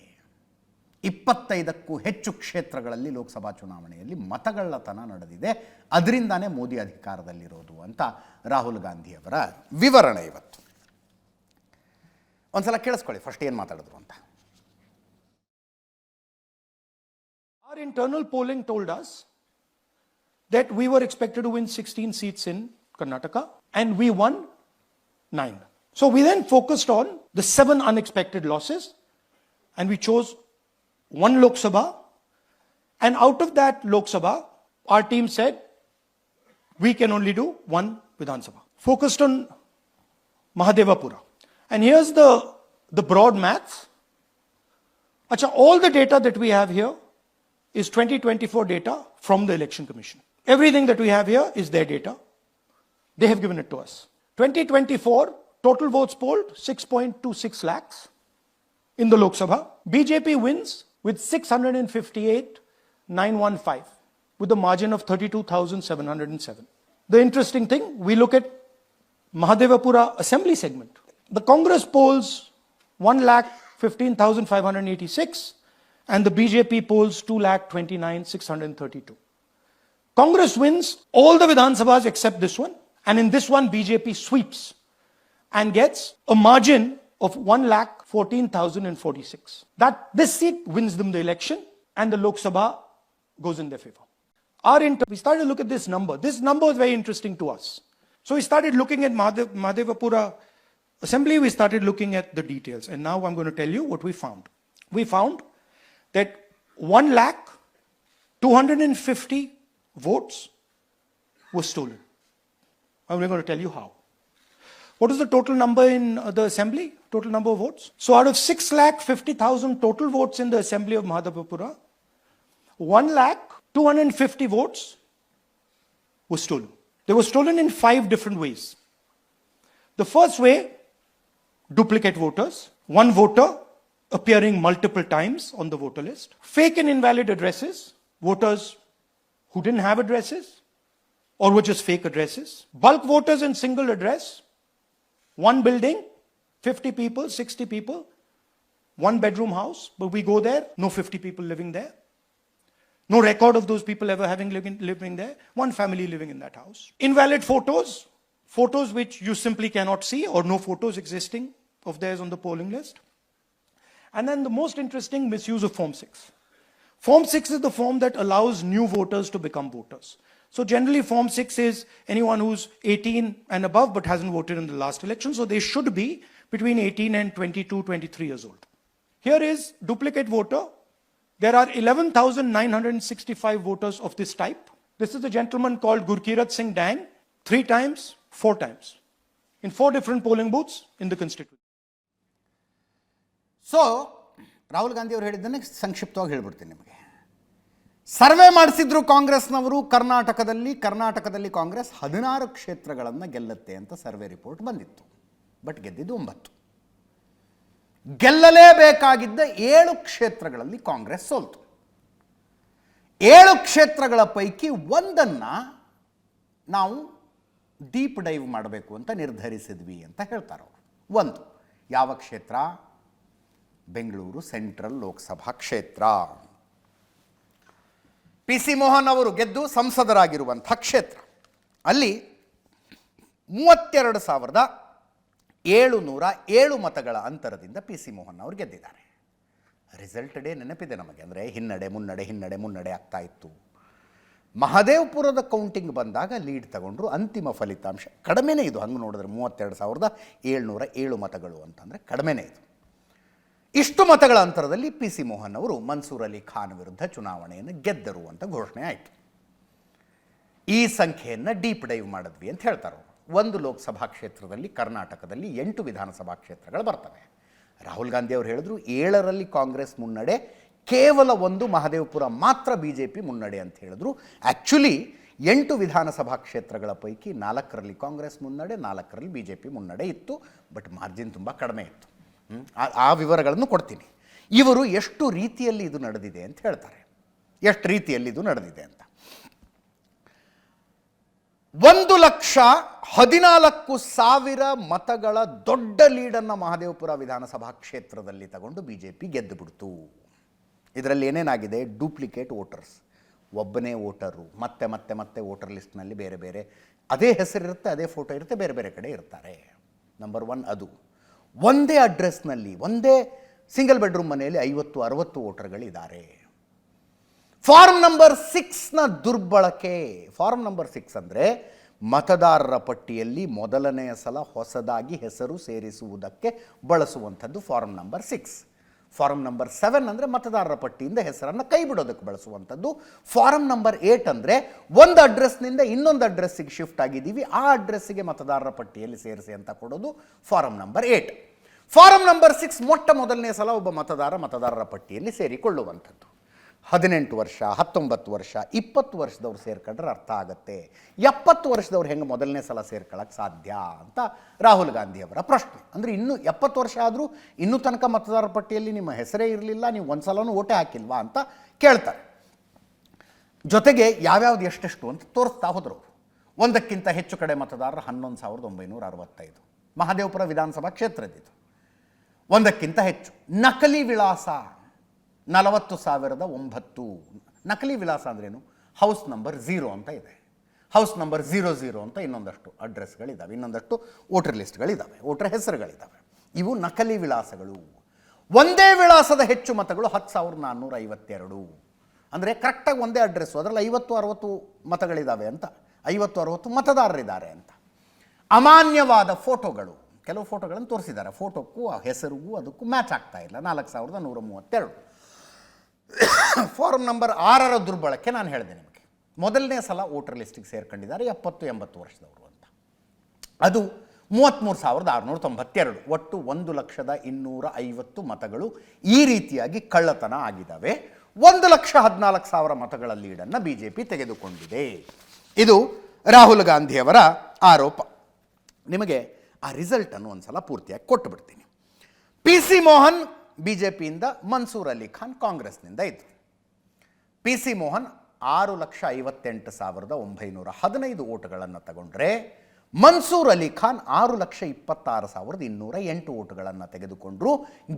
25ಕ್ಕೂ ಹೆಚ್ಚು ಕ್ಷೇತ್ರಗಳಲ್ಲಿ ಲೋಕಸಭಾ ಚುನಾವಣೆಯಲ್ಲಿ ಮತಗಳ್ಳತನ ನಡೆದಿದೆ. ಅದರಿಂದಾನೇ ಮೋದಿ ಅಧಿಕಾರದಲ್ಲಿರೋದು ಅಂತ ರಾಹುಲ್ ಗಾಂಧಿಯವರ ವಿವರಣೆ ಇವತ್ತು. ಒಂದ್ಸಲ ಕೇಳಿಸ್ಕೊಳ್ಳಿ ಫಸ್ಟ್ ಏನು ಮಾತಾಡಿದ್ರು ಅಂತ. Our internal polling told us that we were expected to win 16 seats in Karnataka and we won 9. So we then focused on the 7 unexpected losses and we chose 1 Lok Sabha, and out of that Lok Sabha, our team said we can only do 1 Vidhan Sabha. Focused on Mahadevapura. And here's the broad maths. Acha, all the data that we have here is 2024 data from the Election Commission. Everything that we have here is their data. They have given it to us. 2024, total votes polled 6.26 lakhs in the Lok Sabha. BJP wins with 658,915 with a margin of 32,707. The interesting thing, we look at Mahadevapura assembly segment. The Congress polls 1,15,586 and the BJP polls 2,29,632. Congress wins all the Vidhan Sabhas except this one, and in this one BJP sweeps and gets a margin of 1,14,046. This seat wins them the election and the Lok Sabha goes in their favor. We started to look at this number. This number is very interesting to us. So we started looking at Mahadevapura assembly, we started looking at the details, and now I'm going to tell you what we found. We found that 1,250,000 votes were stolen. And we're going to tell you how. What is the total number in the assembly? Total number of votes? So out of 6,50,000 total votes in the assembly of Mahadevapura, 1,250,000 votes were stolen. They were stolen in 5 different ways. The first way, duplicate voters, one voter appearing multiple times on the voter list, fake and invalid addresses, voters who didn't have addresses or were just fake addresses, bulk voters in single address, one building, 50 people, 60 people, 1 bedroom house, but we go there, no 50 people living there. No record of those people ever having living there, one family living in that house. Invalid photos which you simply cannot see or no photos existing of theirs on the polling list. And then the most interesting, misuse of Form 6. Form 6 is the form that allows new voters to become voters. So generally Form 6 is anyone who's 18 and above but hasn't voted in the last election, so they should be between 18 and 22, 23 years old. Here is duplicate voter. There are 11,965 voters of this type. This is a gentleman called Gurkirat Singh Dang, 3 times, 4 times, in 4 different polling booths in the constituency. So Rahul Gandhi ಅವರು ಹೇಳಿದ್ದನ್ನೇ ಸಂಕ್ಷಿಪ್ತವಾಗಿ ಹೇಳ್ಬಿಡ್ತೀನಿ ನಿಮಗೆ. Survey ಮಾಡಿಸಿದ್ರು ಕಾಂಗ್ರೆಸ್ನವರು ಕರ್ನಾಟಕದಲ್ಲಿ ಕಾಂಗ್ರೆಸ್ 16 ಕ್ಷೇತ್ರಗಳನ್ನು ಗೆಲ್ಲುತ್ತೆ ಅಂತ survey report ಬಂದಿತ್ತು. ಬಟ್ ಗೆದ್ದಿದ್ದು 9. ಗೆಲ್ಲಲೇಬೇಕಾಗಿದ್ದ 7 ಕ್ಷೇತ್ರಗಳಲ್ಲಿ ಕಾಂಗ್ರೆಸ್ ಸೋಲ್ತು. 7 ಕ್ಷೇತ್ರಗಳ ಪೈಕಿ ಒಂದನ್ನು ನಾವು ಡೀಪ್ ಡೈವ್ ಮಾಡಬೇಕು ಅಂತ ನಿರ್ಧರಿಸಿದ್ವಿ ಅಂತ ಹೇಳ್ತಾರೆ ಅವರು. ಒಂದು ಯಾವ ಕ್ಷೇತ್ರ? ಬೆಂಗಳೂರು ಸೆಂಟ್ರಲ್ ಲೋಕಸಭಾ ಕ್ಷೇತ್ರ. PC ಮೋಹನ್ ಅವರು ಗೆದ್ದು ಸಂಸದರಾಗಿರುವಂಥ ಕ್ಷೇತ್ರ. ಅಲ್ಲಿ 32,707 ಮತಗಳ ಅಂತರದಿಂದ PC ಮೋಹನ್ ಅವರು ಗೆದ್ದಿದ್ದಾರೆ. ರಿಸಲ್ಟ್ ಡೇ ನೆನಪಿದೆ ನಮಗೆ, ಅಂದರೆ ಹಿನ್ನಡೆ ಆಗ್ತಾ ಇತ್ತು. ಮಹದೇವಪುರದ ಕೌಂಟಿಂಗ್ ಬಂದಾಗ ಲೀಡ್ ತಗೊಂಡ್ರು. ಅಂತಿಮ ಫಲಿತಾಂಶ ಕಡಿಮೆನೇ ಇದು, ಹಂಗೆ ನೋಡಿದ್ರೆ 32,707 ಮತಗಳು ಅಂತಂದರೆ ಕಡಿಮೆನೇ ಇದು. ಇಷ್ಟು ಮತಗಳ ಅಂತರದಲ್ಲಿ ಪಿ ಸಿ ಮೋಹನ್ ಅವರು ಮನ್ಸೂರ್ ಅಲಿ ಖಾನ್ ವಿರುದ್ಧ ಚುನಾವಣೆಯನ್ನು ಗೆದ್ದರು ಅಂತ ಘೋಷಣೆ ಆಯಿತು. ಈ ಸಂಖ್ಯೆಯನ್ನು ಡೀಪ್ ಡೈವ್ ಮಾಡಿದ್ವಿ ಅಂತ ಹೇಳ್ತಾರೆ ಅವರು. 1 ಲೋಕಸಭಾ ಕ್ಷೇತ್ರದಲ್ಲಿ ಕರ್ನಾಟಕದಲ್ಲಿ 8 ವಿಧಾನಸಭಾ ಕ್ಷೇತ್ರಗಳು ಬರ್ತವೆ. ರಾಹುಲ್ ಗಾಂಧಿ ಅವರು ಹೇಳಿದ್ರು 7ರಲ್ಲಿ ಕಾಂಗ್ರೆಸ್ ಮುನ್ನಡೆ, ಕೇವಲ 1 ಮಹದೇವಪುರ ಮಾತ್ರ BJP ಮುನ್ನಡೆ ಅಂತ ಹೇಳಿದ್ರು. ಆ್ಯಕ್ಚುಲಿ 8 ವಿಧಾನಸಭಾ ಕ್ಷೇತ್ರಗಳ ಪೈಕಿ 4ರಲ್ಲಿ ಕಾಂಗ್ರೆಸ್ ಮುನ್ನಡೆ, 4ರಲ್ಲಿ BJP ಮುನ್ನಡೆ ಇತ್ತು. ಬಟ್ ಮಾರ್ಜಿನ್ ತುಂಬ ಕಡಿಮೆ ಇತ್ತು. ಆ ವಿವರಗಳನ್ನು ಕೊಡ್ತೀನಿ. ಇವರು ಎಷ್ಟು ರೀತಿಯಲ್ಲಿ ಇದು ನಡೆದಿದೆ ಅಂತ ಹೇಳ್ತಾರೆ. ಎಷ್ಟು ರೀತಿಯಲ್ಲಿ ಇದು ನಡೆದಿದೆ ಅಂತ. 1,14,000 ಮತಗಳ ದೊಡ್ಡ ಲೀಡನ್ನು ಮಹದೇವಪುರ ವಿಧಾನಸಭಾ ಕ್ಷೇತ್ರದಲ್ಲಿ ತಗೊಂಡು BJP ಗೆದ್ದು ಬಿಡ್ತು. ಇದರಲ್ಲಿ ಏನೇನಾಗಿದೆ? ಡೂಪ್ಲಿಕೇಟ್ ವೋಟರ್ಸ್, ಒಬ್ಬನೇ ವೋಟರು, ಮತ್ತೆ ಮತ್ತೆ ಮತ್ತೆ ವೋಟರ್ ಲಿಸ್ಟ್ನಲ್ಲಿ ಬೇರೆ ಬೇರೆ ಅದೇ ಹೆಸರಿರುತ್ತೆ, ಅದೇ ಫೋಟೋ ಇರುತ್ತೆ, ಬೇರೆ ಬೇರೆ ಕಡೆ ಇರ್ತಾರೆ. ನಂಬರ್ 1 ಅದು. ಒಂದೇ ಅಡ್ರೆಸ್ನಲ್ಲಿ ಒಂದೇ ಸಿಂಗಲ್ ಬೆಡ್ರೂಮ್ ಮನೆಯಲ್ಲಿ 50-60 ವೋಟರ್ಗಳಿದ್ದಾರೆ. ಫಾರ್ಮ್ ನಂಬರ್ 6ನ ದುರ್ಬಳಕೆ. ಫಾರ್ಮ್ ನಂಬರ್ 6 ಅಂದರೆ ಮತದಾರರ ಪಟ್ಟಿಯಲ್ಲಿ ಮೊದಲನೆಯ ಸಲ ಹೊಸದಾಗಿ ಹೆಸರು ಸೇರಿಸುವುದಕ್ಕೆ ಬಳಸುವಂಥದ್ದು ಫಾರ್ಮ್ ನಂಬರ್ 6. ಫಾರ್ಮ್ ನಂಬರ್ 7 ಅಂದರೆ ಮತದಾರರ ಪಟ್ಟಿಯಿಂದ ಹೆಸರನ್ನು ಕೈ ಬಿಡೋದಕ್ಕೆ ಬಳಸುವಂಥದ್ದು. ಫಾರ್ಮ್ ನಂಬರ್ 8 ಅಂದರೆ ಒಂದು ಅಡ್ರೆಸ್ನಿಂದ ಇನ್ನೊಂದು ಅಡ್ರೆಸ್ಸಿಗೆ ಶಿಫ್ಟ್ ಆಗಿದ್ದೀವಿ, ಆ ಅಡ್ರೆಸ್ಸಿಗೆ ಮತದಾರರ ಪಟ್ಟಿಯಲ್ಲಿ ಸೇರಿಸಿ ಅಂತ ಕೊಡೋದು ಫಾರಂ ನಂಬರ್ 8. ಫಾರಂ ನಂಬರ್ 6 ಮೊದಲನೇ ಸಲ ಒಬ್ಬ ಮತದಾರರ ಪಟ್ಟಿಯಲ್ಲಿ ಸೇರಿಕೊಳ್ಳುವಂಥದ್ದು. 18 ವರ್ಷ, 19 ವರ್ಷ, 20 ವರ್ಷದವ್ರು ಸೇರ್ಕೊಂಡ್ರೆ ಅರ್ಥ ಆಗುತ್ತೆ. 70 ವರ್ಷದವ್ರು ಹೆಂಗೆ ಮೊದಲನೇ ಸಲ ಸೇರ್ಕೊಳ್ಳೋಕ್ಕೆ ಸಾಧ್ಯ ಅಂತ ರಾಹುಲ್ ಗಾಂಧಿಯವರ ಪ್ರಶ್ನೆ. ಅಂದರೆ ಇನ್ನೂ 70 ವರ್ಷ ಆದರೂ ಇನ್ನೂ ತನಕ ಮತದಾರರ ಪಟ್ಟಿಯಲ್ಲಿ ನಿಮ್ಮ ಹೆಸರೇ ಇರಲಿಲ್ಲ, ನೀವು ಒಂದು ಸಲನೂ ಓಟೇ ಹಾಕಿಲ್ವಾ ಅಂತ ಕೇಳ್ತಾರೆ. ಜೊತೆಗೆ ಯಾವ್ಯಾವ್ದು ಎಷ್ಟೆಷ್ಟು ಅಂತ ತೋರಿಸ್ತಾ ಹೋದರು. ಒಂದಕ್ಕಿಂತ ಹೆಚ್ಚು ಕಡೆ ಮತದಾರರು 11,965 ಮಹದೇವಪುರ ವಿಧಾನಸಭಾ ಕ್ಷೇತ್ರದಿದ್ದು. ಒಂದಕ್ಕಿಂತ ಹೆಚ್ಚು ನಕಲಿ ವಿಳಾಸ 40,009. ನಕಲಿ ವಿಳಾಸ ಅಂದ್ರೇನು? ಹೌಸ್ ನಂಬರ್ 0 ಅಂತ ಇದೆ, ಹೌಸ್ ನಂಬರ್ 00 ಅಂತ ಇನ್ನೊಂದಷ್ಟು ಅಡ್ರೆಸ್ಗಳಿದ್ದಾವೆ, ಇನ್ನೊಂದಷ್ಟು ವೋಟರ್ ಲಿಸ್ಟ್ಗಳಿದ್ದಾವೆ, ವೋಟರ್ ಹೆಸರುಗಳಿದ್ದಾವೆ. ಇವು ನಕಲಿ ವಿಳಾಸಗಳು. ಒಂದೇ ವಿಳಾಸದ ಹೆಚ್ಚು ಮತಗಳು 10,452. ಅಂದರೆ ಕರೆಕ್ಟಾಗಿ ಒಂದೇ ಅಡ್ರೆಸ್ಸು, ಅದರಲ್ಲಿ 50-60 ಮತಗಳಿದ್ದಾವೆ ಅಂತ, 50-60 ಮತದಾರರಿದ್ದಾರೆ ಅಂತ. ಅಮಾನ್ಯವಾದ ಫೋಟೋಗಳು, ಕೆಲವು ಫೋಟೋಗಳನ್ನು ತೋರಿಸಿದ್ದಾರೆ, ಫೋಟೋಕ್ಕೂ ಆ ಹೆಸರಿಗೂ ಅದಕ್ಕೂ ಮ್ಯಾಚ್ ಆಗ್ತಾ ಇಲ್ಲ, 4,132. ಫಾರ್ಮ್ ನಂಬರ್ 6ರ ದುರ್ಬಳಕೆ ನಾನು ಹೇಳಿದೆ ನಿಮಗೆ. ಮೊದಲನೇ ಸಲ ವೋಟರ್ ಲಿಸ್ಟಿಗೆ ಸೇರ್ಕೊಂಡಿದ್ದಾರೆ 70-80 ವರ್ಷದವರು ಅಂತ. ಅದು 33,692. ಒಟ್ಟು 1,250,000 ಮತಗಳು ಈ ರೀತಿಯಾಗಿ ಕಳ್ಳತನ ಆಗಿದ್ದಾವೆ. 1,14,000 ಮತಗಳ ಲೀಡನ್ನು BJP ತೆಗೆದುಕೊಂಡಿದೆ. ಇದು ರಾಹುಲ್ ಗಾಂಧಿಯವರ ಆರೋಪ. ನಿಮಗೆ ಆ ರಿಸಲ್ಟನ್ನು ಒಂದು ಸಲ ಪೂರ್ತಿಯಾಗಿ ಕೊಟ್ಟು ಬಿಡ್ತೀನಿ. ಪಿ ಸಿ ಮೋಹನ್ BJPಯಿಂದ, ಮನ್ಸೂರ್ ಅಲಿ ಖಾನ್ ಕಾಂಗ್ರೆಸ್ನಿಂದ ಇದ್ದರು. ಪಿ ಸಿ ಮೋಹನ್ 6,58,915 ಓಟುಗಳನ್ನು ತಗೊಂಡ್ರೆ, ಮನ್ಸೂರ್ ಅಲಿ ಖಾನ್ 6,26,208 ಓಟುಗಳನ್ನು ತೆಗೆದುಕೊಂಡ್ರು.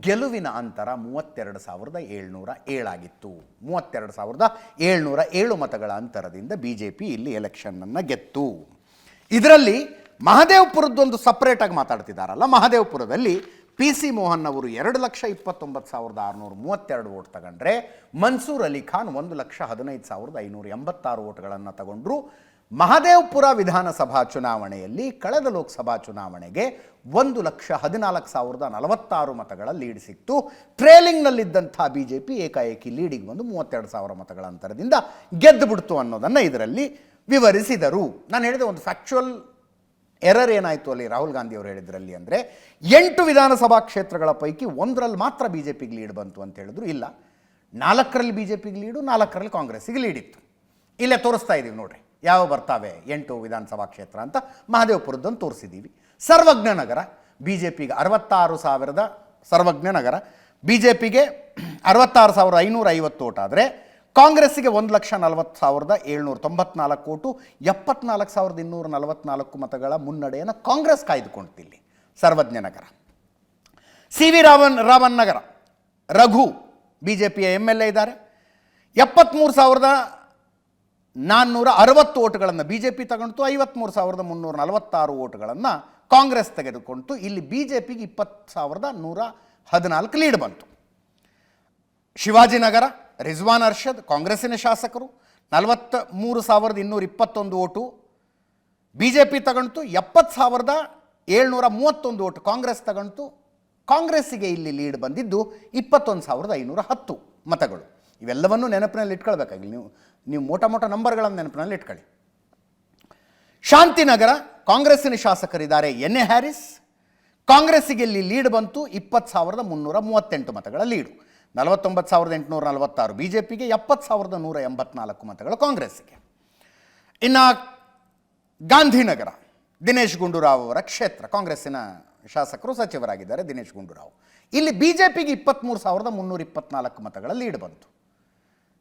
ಗೆಲುವಿನ ಅಂತರ 32,707 ಆಗಿತ್ತು. 32,707 ಮತಗಳ ಅಂತರದಿಂದ BJP ಇಲ್ಲಿ ಎಲೆಕ್ಷನ್ನನ್ನು ಗೆತ್ತು. ಇದರಲ್ಲಿ ಮಹದೇವಪುರದ್ದೊಂದು ಸಪ್ರೇಟಾಗಿ ಮಾತಾಡ್ತಿದ್ದಾರಲ್ಲ, ಮಹದೇವಪುರದಲ್ಲಿ ಪಿ ಸಿ ಮೋಹನ್ ಅವರು 2,29,632 ಓಟ್ ತಗೊಂಡ್ರೆ, ಮನ್ಸೂರ್ ಅಲಿ ಖಾನ್ 1,15,586 ಓಟ್ಗಳನ್ನು ತಗೊಂಡ್ರು. ಮಹದೇವಪುರ ವಿಧಾನಸಭಾ ಚುನಾವಣೆಯಲ್ಲಿ ಕಳೆದ ಲೋಕಸಭಾ ಚುನಾವಣೆಗೆ 1,14,046 ಮತಗಳ ಲೀಡ್ ಸಿಕ್ತು. ಟ್ರೇಲಿಂಗ್ನಲ್ಲಿದ್ದಂಥ BJP ಏಕಾಏಕಿ ಲೀಡಿಗೆ ಬಂದು 32,000 ಮತಗಳ ಅಂತರದಿಂದ ಗೆದ್ದು ಬಿಡ್ತು ಅನ್ನೋದನ್ನು ಇದರಲ್ಲಿ ವಿವರಿಸಿದರು. ನಾನು ಹೇಳಿದೆ ಒಂದು ಫ್ಯಾಕ್ಚುಯಲ್ ಎರರ್ ಏನಾಯಿತು ಅಲ್ಲಿ ರಾಹುಲ್ ಗಾಂಧಿ ಅವರು ಹೇಳಿದ್ರಲ್ಲಿ ಅಂದರೆ, 8 ವಿಧಾನಸಭಾ ಕ್ಷೇತ್ರಗಳ ಪೈಕಿ 1ರಲ್ಲಿ ಮಾತ್ರ BJPಗೆ ಲೀಡ್ ಬಂತು ಅಂತ ಹೇಳಿದ್ರು. ಇಲ್ಲ, 4ರಲ್ಲಿ BJPಗೆ ಲೀಡು, 4ರಲ್ಲಿ ಕಾಂಗ್ರೆಸ್ಸಿಗೆ ಲೀಡ್ ಇತ್ತು. ಇಲ್ಲೇ ತೋರಿಸ್ತಾ ಇದ್ದೀವಿ ನೋಡ್ರಿ ಯಾವ ಬರ್ತಾವೆ 8 ವಿಧಾನಸಭಾ ಕ್ಷೇತ್ರ ಅಂತ. ಮಹದೇವಪುರದ್ದನ್ನು ತೋರಿಸಿದ್ದೀವಿ. ಸರ್ವಜ್ಞ ನಗರ BJPಗೆ 66,000 ಸರ್ವಜ್ಞ ನಗರ BJPಗೆ 66,550 ಓಟ್ ಆದರೆ, ಕಾಂಗ್ರೆಸ್ಸಿಗೆ 1,40,794 ಓಟು, 74,244 ಮತಗಳ ಮುನ್ನಡೆಯನ್ನು ಕಾಂಗ್ರೆಸ್ ಕಾಯ್ದುಕೊಂಡಿಲ್ಲಿ. ಸರ್ವಜ್ಞ ನಗರ. CV ರಾಮನ್ ನಗರ ರಘು BJPಯ MLA ಇದ್ದಾರೆ. 73,460 ಓಟುಗಳನ್ನು BJP ತಗೊಂಡು, 53,346 ಓಟುಗಳನ್ನು ಕಾಂಗ್ರೆಸ್ ತೆಗೆದುಕೊಂಡು ಇಲ್ಲಿ BJPಗೆ 20,114 ಲೀಡ್ ಬಂತು. ಶಿವಾಜಿನಗರ ರಿಜ್ವಾನ್ ಅರ್ಷದ್ ಕಾಂಗ್ರೆಸ್ಸಿನ ಶಾಸಕರು, 43,221 ಓಟು BJP ತಗೊಂಡು, 70,731 ಓಟು ಕಾಂಗ್ರೆಸ್ ತಗೊಂಡು, ಕಾಂಗ್ರೆಸ್ಸಿಗೆ ಇಲ್ಲಿ ಲೀಡ್ ಬಂದಿದ್ದು 21,510 ಮತಗಳು. ಇವೆಲ್ಲವನ್ನೂ ನೆನಪಿನಲ್ಲಿ ಇಟ್ಕೊಳ್ಬೇಕಾಗಿ ನೀವು ಮೋಟ ನಂಬರ್ಗಳನ್ನು ನೆನಪಿನಲ್ಲಿ ಇಟ್ಕೊಳ್ಳಿ. ಶಾಂತಿನಗರ ಕಾಂಗ್ರೆಸ್ಸಿನ ಶಾಸಕರಿದ್ದಾರೆ ಎನ್.ಎ. ಹ್ಯಾರಿಸ್. ಕಾಂಗ್ರೆಸ್ಸಿಗೆ ಇಲ್ಲಿ ಲೀಡ್ ಬಂತು 20,338 ಮತಗಳ ಲೀಡು. 49,846 ಬಿಜೆಪಿಗೆ, 70,184 ಮತಗಳು ಕಾಂಗ್ರೆಸ್ಸಿಗೆ. ಇನ್ನು ಗಾಂಧಿನಗರ ದಿನೇಶ್ ಗುಂಡೂರಾವ್ ಅವರ ಕ್ಷೇತ್ರ, ಕಾಂಗ್ರೆಸ್ಸಿನ ಶಾಸಕರು ಸಚಿವರಾಗಿದ್ದಾರೆ ದಿನೇಶ್ ಗುಂಡೂರಾವ್. ಇಲ್ಲಿ ಬಿಜೆಪಿಗೆ 23,324 ಮತಗಳ ಲೀಡ್ ಬಂತು.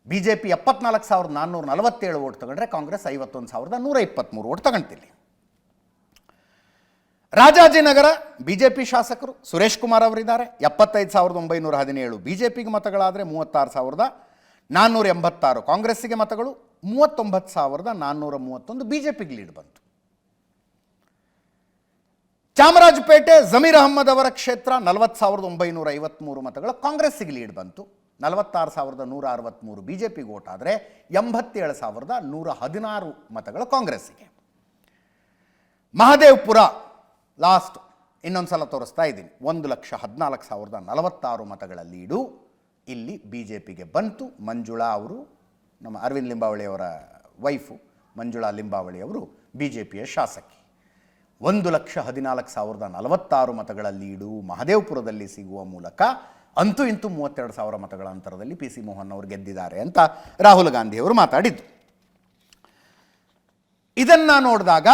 ಬಿಜೆಪಿ 74,447 ವೋಟ್ ತಗೊಂಡ್ರೆ ಕಾಂಗ್ರೆಸ್ 51,123 ವೋಟ್ ತಗೊಂತಿಲ್ಲಿ. ರಾಜಾಜಿನಗರ ಬಿಜೆಪಿ ಶಾಸಕರು ಸುರೇಶ್ ಕುಮಾರ್ ಅವರಿದ್ದಾರೆ. 75,917 ಬಿಜೆಪಿಗೆ ಮತಗಳಾದರೆ 36,486 ಕಾಂಗ್ರೆಸ್ಸಿಗೆ ಮತಗಳು, 39,431 ಬಿಜೆಪಿಗೆ ಲೀಡ್ ಬಂತು. ಚಾಮರಾಜಪೇಟೆ ಜಮೀರ್ ಅಹಮ್ಮದ್ ಅವರ ಕ್ಷೇತ್ರ 40,953 ಮತಗಳು ಕಾಂಗ್ರೆಸ್ಸಿಗೆ ಲೀಡ್ ಬಂತು. 46,163 ಬಿಜೆಪಿಗೆ ವೋಟ್ ಆದರೆ 87,116 ಮತಗಳು ಕಾಂಗ್ರೆಸ್ಸಿಗೆ. ಮಹದೇವಪುರ ಲಾಸ್ಟ್ ಇನ್ನೊಂದು ಸಲ ತೋರಿಸ್ತಾ ಇದ್ದೀನಿ. 1,14,046 ಮತಗಳ ಲೀಡು ಇಲ್ಲಿ ಬಿಜೆಪಿಗೆ ಬಂತು. ಮಂಜುಳಾ ಅವರು, ನಮ್ಮ ಅರವಿಂದ್ ಲಿಂಬಾವಳಿ ಅವರ ವೈಫು ಮಂಜುಳಾ ಲಿಂಬಾವಳಿ ಅವರು ಬಿಜೆಪಿಯ ಶಾಸಕಿ. 1,14,046 ಮತಗಳ ಲೀಡು ಮಹದೇವಪುರದಲ್ಲಿ ಸಿಗುವ ಮೂಲಕ ಅಂತೂ ಇಂತೂ 32,000 ಮತಗಳ ಅಂತರದಲ್ಲಿ ಪಿ ಸಿ ಮೋಹನ್ ಅವರು ಗೆದ್ದಿದ್ದಾರೆ ಅಂತ ರಾಹುಲ್ ಗಾಂಧಿ ಅವರು ಮಾತಾಡಿದ್ದು. ಇದನ್ನು ನೋಡಿದಾಗ